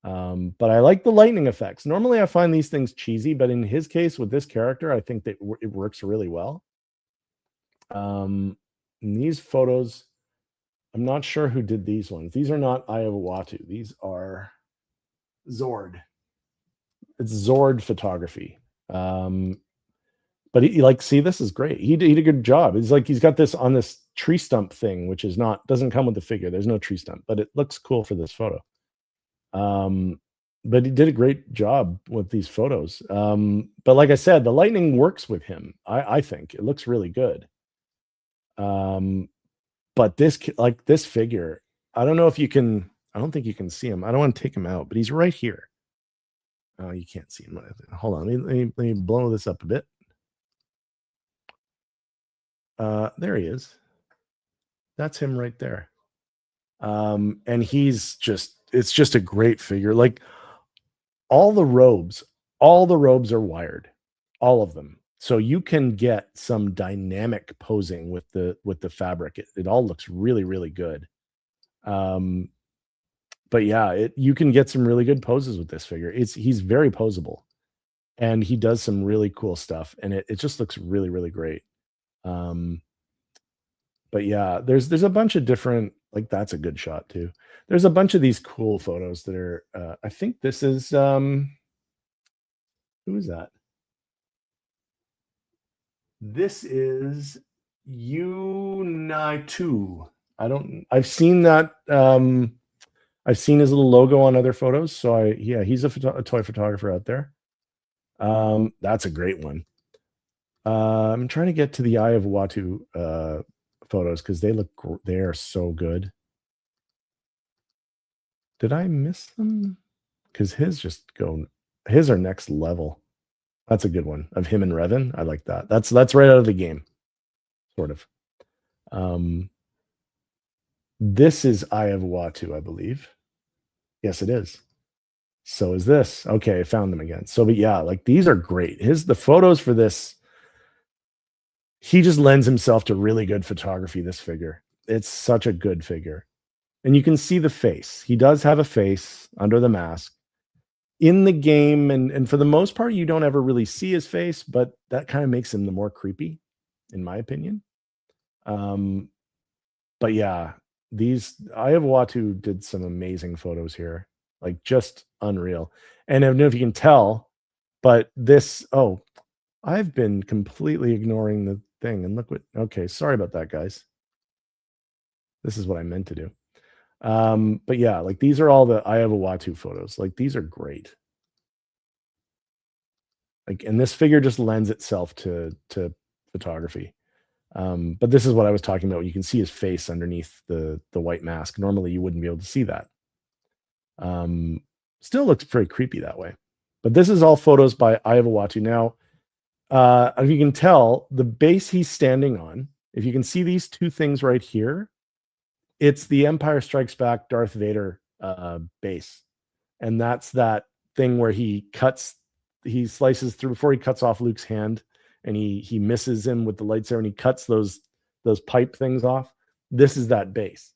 But I like the lightning effects. Normally I find these things cheesy, but in his case with this character, I think that it works really well. And these photos, I'm not sure who did these ones. These are not Eye of Uatu. These are Zord. It's Zord photography. But see, this is great. He did a good job. It's like he's got this on this tree stump thing, which doesn't come with the figure. There's no tree stump, but it looks cool for this photo. But he did a great job with these photos. But like I said, the lightning works with him. I think it looks really good. But this figure, I don't know if you can. I don't think you can see him. I don't want to take him out, but he's right here. Oh, you can't see him. Hold on. Let me blow this up a bit. There he is. That's him right there. And it's just a great figure. Like all the robes are wired, all of them. So you can get some dynamic posing with the fabric. It all looks really, really good. But yeah, you can get some really good poses with this figure. He's very posable, and he does some really cool stuff, and it just looks really, really great. But yeah, there's a bunch of different, like that's a good shot too. There's a bunch of these cool photos that are I think this is who is that? This is Unai2. I've seen that I've seen his little logo on other photos, so he's a toy photographer out there. That's a great one. I'm trying to get to the Eye of Uatu photos because they are so good. Did I miss them? Because his are next level. That's a good one of him and Revan. I like that. That's right out of the game, sort of. This is Eye of Uatu, I believe. Yes, it is. So is this. Okay, I found them again. So, but yeah, like these are great. The photos for this, he just lends himself to really good photography, this figure. It's such a good figure. And you can see the face. He does have a face under the mask. In the game, and for the most part, you don't ever really see his face, but that kind of makes him the more creepy, in my opinion. But yeah, Eye of Uatu did some amazing photos here, like just unreal. And I don't know if you can tell, but I've been completely ignoring the thing, and okay, sorry about that, guys. This is what I meant to do. But yeah, like these are all the Eye of Uatu photos. Like these are great. Like, and this figure just lends itself to photography. But this is what I was talking about. You can see his face underneath the white mask. Normally you wouldn't be able to see that. Still looks pretty creepy that way. But this is all photos by Eye of Uatu. Now, if you can tell, the base he's standing on, if you can see these two things right here, it's the Empire Strikes Back Darth Vader base. And that's that thing where he slices through before he cuts off Luke's hand, and he misses him with the lightsaber, and he cuts those pipe things off. This is that base.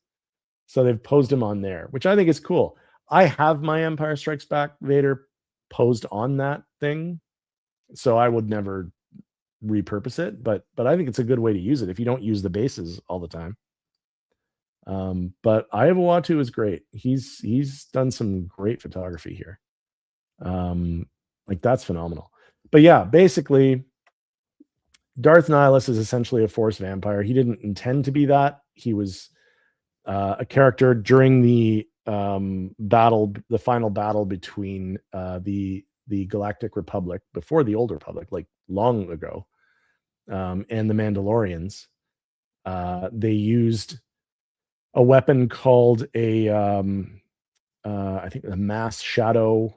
So they've posed him on there, which I think is cool. I have my Empire Strikes Back Vader posed on that thing, so I would never repurpose it, but I think it's a good way to use it if you don't use the bases all the time. But Eye of Uatu is great. He's done some great photography here. Like that's phenomenal. But yeah, basically, Darth Nihilus is essentially a Force vampire. He didn't intend to be that. He was a character during the final battle between the Galactic Republic, before the Old Republic, like long ago, and the Mandalorians. They used a weapon called a I think a mass shadow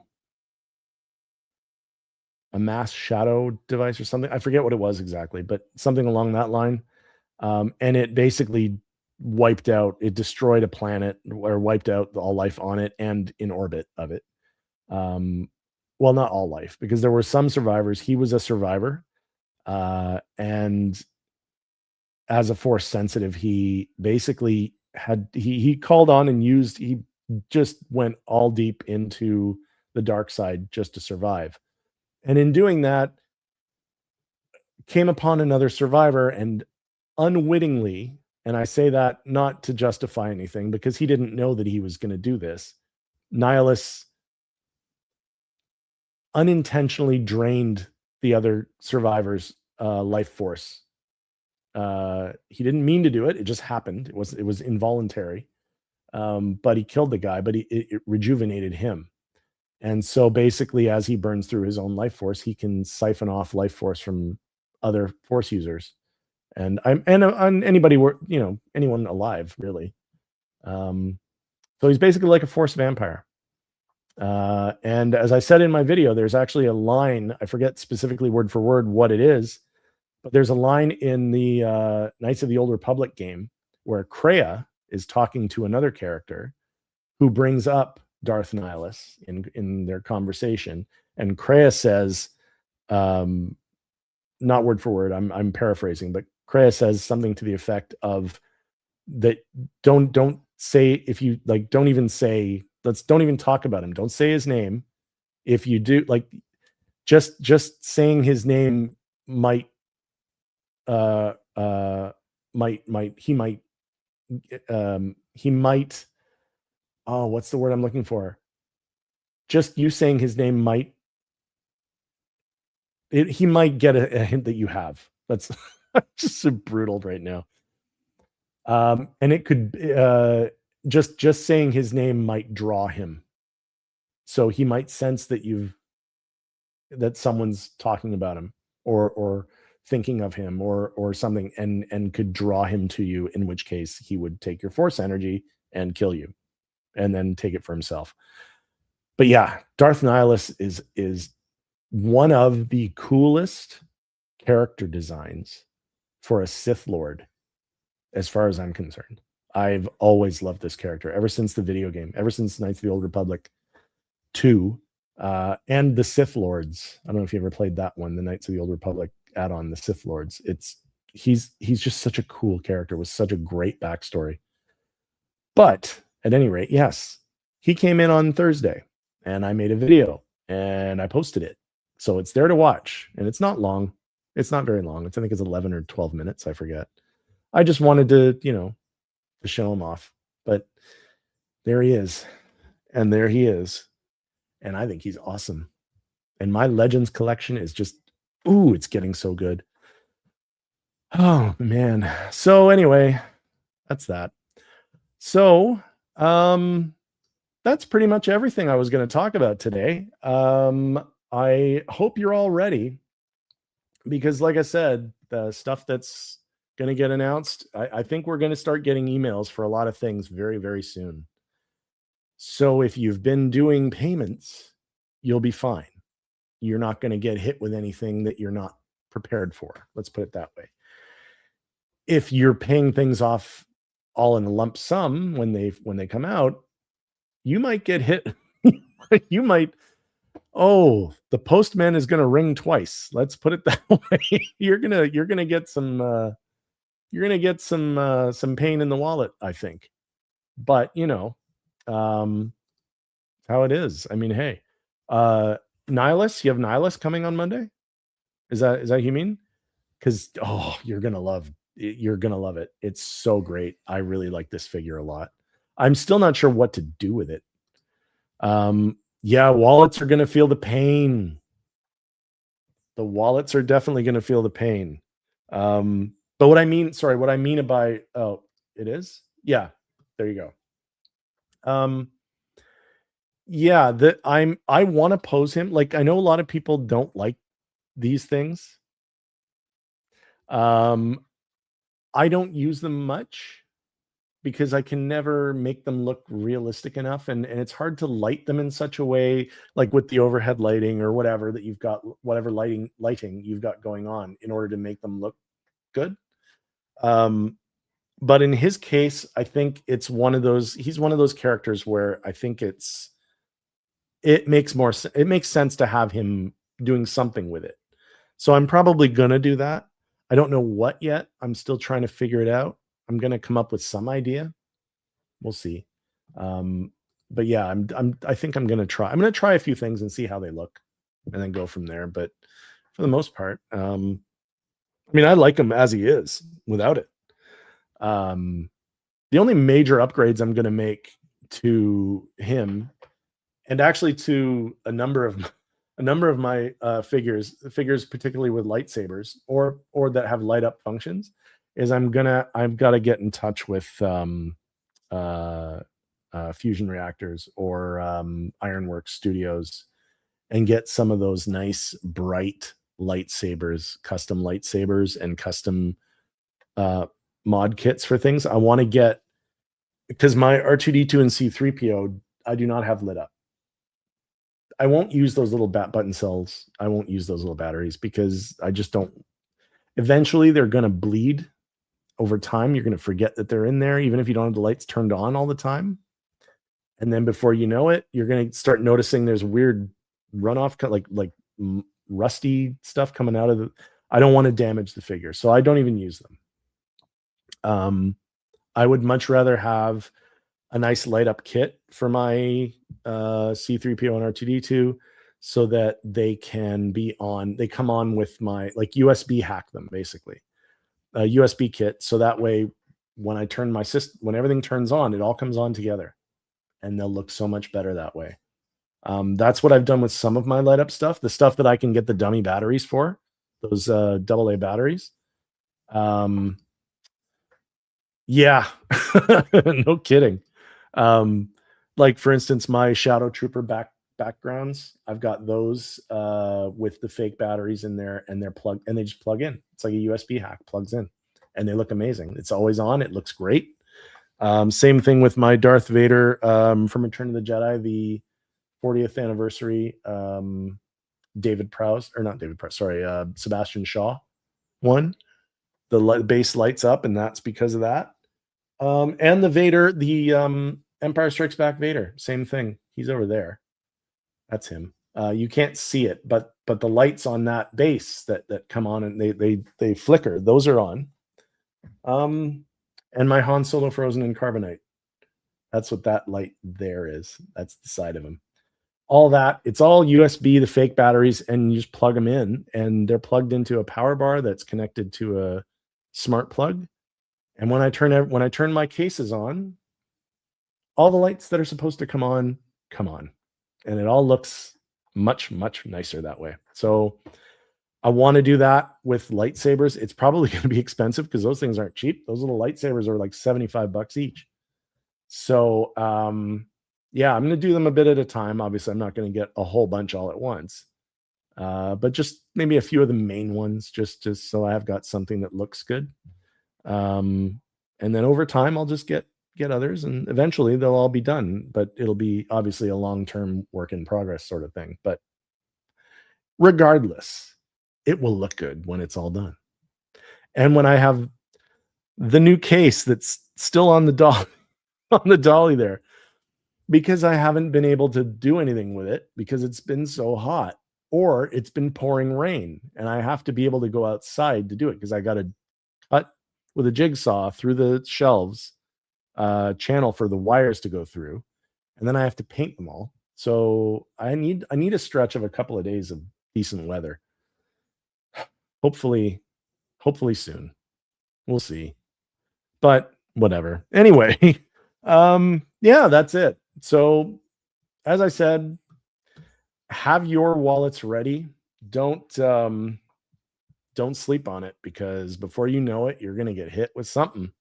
device or something. I forget what it was exactly, but something along that line. And it basically it destroyed a planet or wiped out all life on it and in orbit of it. Well, not all life, because there were some survivors. He was a survivor. And as a force sensitive, he basically he called on and he just went all deep into the dark side just to survive. And in doing that, came upon another survivor and unwittingly, and I say that not to justify anything because he didn't know that he was going to do this, Nihilus unintentionally drained the other survivor's life force. He didn't mean to do it. It just happened. It was involuntary. But he killed the guy, but it rejuvenated him. And so basically, as he burns through his own life force, he can siphon off life force from other force users. And anybody, anyone alive, really. So he's basically like a force vampire. And as I said in my video, there's actually a line, I forget specifically word for word what it is, but there's a line in the Knights of the Old Republic game where Kreia is talking to another character who brings up Darth Nihilus in their conversation. And Kreia says, not word for word, I'm paraphrasing, but Kreia says something to the effect of that don't say, if you like, don't even talk about him. Don't say his name. If you do, like, just saying his name might oh, what's the word I'm looking for? Just you saying his name he might get a hint that you have. That's just so brutal right now. And it could just saying his name might draw him. So he might sense that someone's talking about him or thinking of him or something and could draw him to you, in which case he would take your force energy and kill you and then take it for himself. But yeah, Darth Nihilus is one of the coolest character designs for a Sith Lord, as far as I'm concerned. I've always loved this character ever since the video game, ever since Knights of the Old Republic 2, and the Sith Lords. I don't know if you ever played that one, the Knights of the Old Republic add-on, the Sith Lords. He's just such a cool character with such a great backstory. But at any rate, yes, he came in on Thursday and I made a video and I posted it. So it's there to watch, and it's not long. It's not very long. I think it's 11 or 12 minutes. I forget. I just wanted to, to show him off. But there he is. And there he is. And I think he's awesome. And my Legends collection is just, it's getting so good. Oh, man. So anyway, that's that. So that's pretty much everything I was going to talk about today. I hope you're all ready, because like I said, the stuff that's going to get announced, I think we're going to start getting emails for a lot of things very, very soon. So if you've been doing payments, you'll be fine. You're not going to get hit with anything that you're not prepared for. Let's put it that way. If you're paying things off all in a lump sum when they come out, you might get hit. You might, the postman is going to ring twice. Let's put it that way. You're going to get some pain in the wallet, I think. But how it is. I mean, hey, Nihilus, you have Nihilus coming on Monday? Is that what you mean? Because you're gonna love it. It's so great. I really like this figure a lot. I'm still not sure what to do with it. Yeah, wallets are gonna feel the pain. The wallets are definitely gonna feel the pain. But what I mean by it is? Yeah, there you go. Yeah, I want to pose him. Like, I know a lot of people don't like these things. I don't use them much. because I can never make them look realistic enough, and it's hard to light them in such a way, like with the overhead lighting or whatever that you've got, whatever lighting you've got going on, in order to make them look good. But in his case, I think it's one of those, he's one of those characters where I think it makes sense to have him doing something with it. So I'm probably gonna do that. I don't know what yet. I'm still trying to figure it out. I'm gonna come up with some idea. We'll see. But yeah, I think I'm gonna try. I'm gonna try a few things and see how they look, and then go from there. But for the most part, I mean, I like him as he is without it. The only major upgrades I'm gonna make to him, and actually to a number of my figures, particularly with lightsabers or that have light up functions, is I've got to get in touch with Fusion Reactors or Ironworks Studios and get some of those nice bright lightsabers, custom lightsabers, and custom mod kits for things. I want to get, because my R2D2 and C3PO I do not have lit up. I won't use those little button cells. I won't use those little batteries because I just don't. Eventually, they're going to bleed over time. You're going to forget that they're in there, even if you don't have the lights turned on all the time. And then before you know it, you're going to start noticing there's weird runoff, like rusty stuff coming out of the. I don't want to damage the figure, so I don't even use them. I would much rather have a nice light up kit for my C3PO and R2D2 so that they can be on, they come on with my, like, USB hack them, basically. A USB kit, so that way when I turn my system, when everything turns on, it all comes on together and they'll look so much better that way. That's what I've done with some of my light up stuff, the stuff that I can get the dummy batteries for, those AA batteries. Yeah, no kidding. Like for instance, my Shadow Trooper backgrounds, I've got those with the fake batteries in there, and they're plugged, and they just plug in. It's like a USB hack, plugs in, and they look amazing. It's always on. It looks great. Same thing with my Darth Vader from Return of the Jedi, the 40th anniversary David Prowse, or not David Prowse, sorry, Sebastian Shaw one. The base lights up, and that's because of that. And the Vader, the Empire Strikes Back Vader, same thing. He's over there. That's him. You can't see it, but the lights on that base that come on and they flicker, those are on. And my Han Solo frozen in carbonite. That's what that light there is. That's the side of him. All that, it's all USB, the fake batteries, and you just plug them in, and they're plugged into a power bar that's connected to a smart plug. And when I turn my cases on, all the lights that are supposed to come on, and it all looks much, much nicer that way. So I want to do that with lightsabers. It's probably going to be expensive because those things aren't cheap. Those little lightsabers are like $75 each. So yeah, I'm going to do them a bit at a time. Obviously, I'm not going to get a whole bunch all at once, but just maybe a few of the main ones, just so I have got something that looks good. And then over time, I'll just get others, and eventually they'll all be done. But it'll be obviously a long-term work in progress sort of thing. But regardless, it will look good when it's all done. And when I have the new case that's still on the dolly there, because I haven't been able to do anything with it because it's been so hot, or it's been pouring rain, and I have to be able to go outside to do it because I got to cut with a jigsaw through the shelves channel for the wires to go through, and then I have to paint them all. So I need a stretch of a couple of days of decent weather. Hopefully soon. We'll see. But whatever. Anyway, yeah, that's it. So as I said, have your wallets ready. Don't sleep on it, because before you know it, you're going to get hit with something.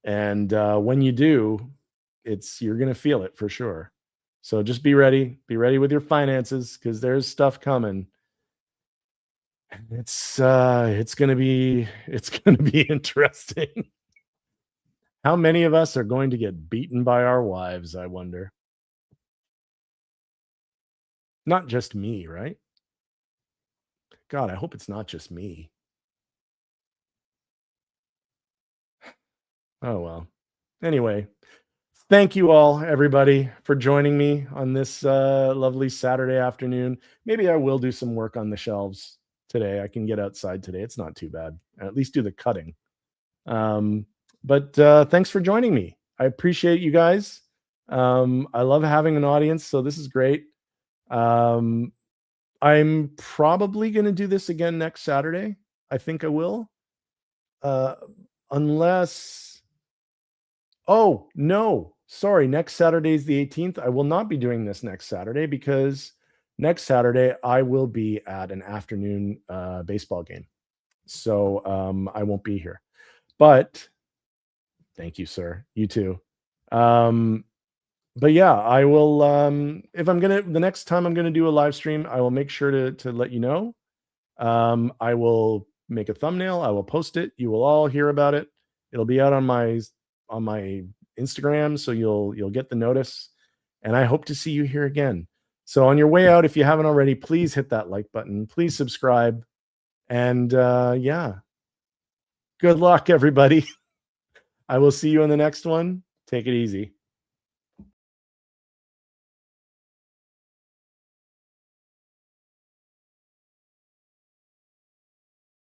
And when you do, you're going to feel it for sure. So just be ready. Be ready with your finances, because there's stuff coming. It's going to be interesting. How many of us are going to get beaten by our wives, I wonder? Not just me, right? God, I hope it's not just me. Oh, well. Anyway, thank you all, everybody, for joining me on this lovely Saturday afternoon. Maybe I will do some work on the shelves today. I can get outside today. It's not too bad. At least do the cutting. But thanks for joining me. I appreciate you guys. I love having an audience, so this is great. I'm probably going to do this again next Saturday. I think I will. Unless, oh, no, sorry, next Saturday is the 18th. I will not be doing this next Saturday because next Saturday I will be at an afternoon baseball game. So I won't be here. But thank you, sir. You too. But yeah, I will if I'm gonna the next time I'm gonna do a live stream, I will make sure to let you know. I will make a thumbnail, I will post it, you will all hear about it. It'll be out on my Instagram, so you'll get the notice. And I hope to see you here again. So on your way out, if you haven't already, please hit that like button, please subscribe. And yeah. Good luck, everybody. I will see you in the next one. Take it easy.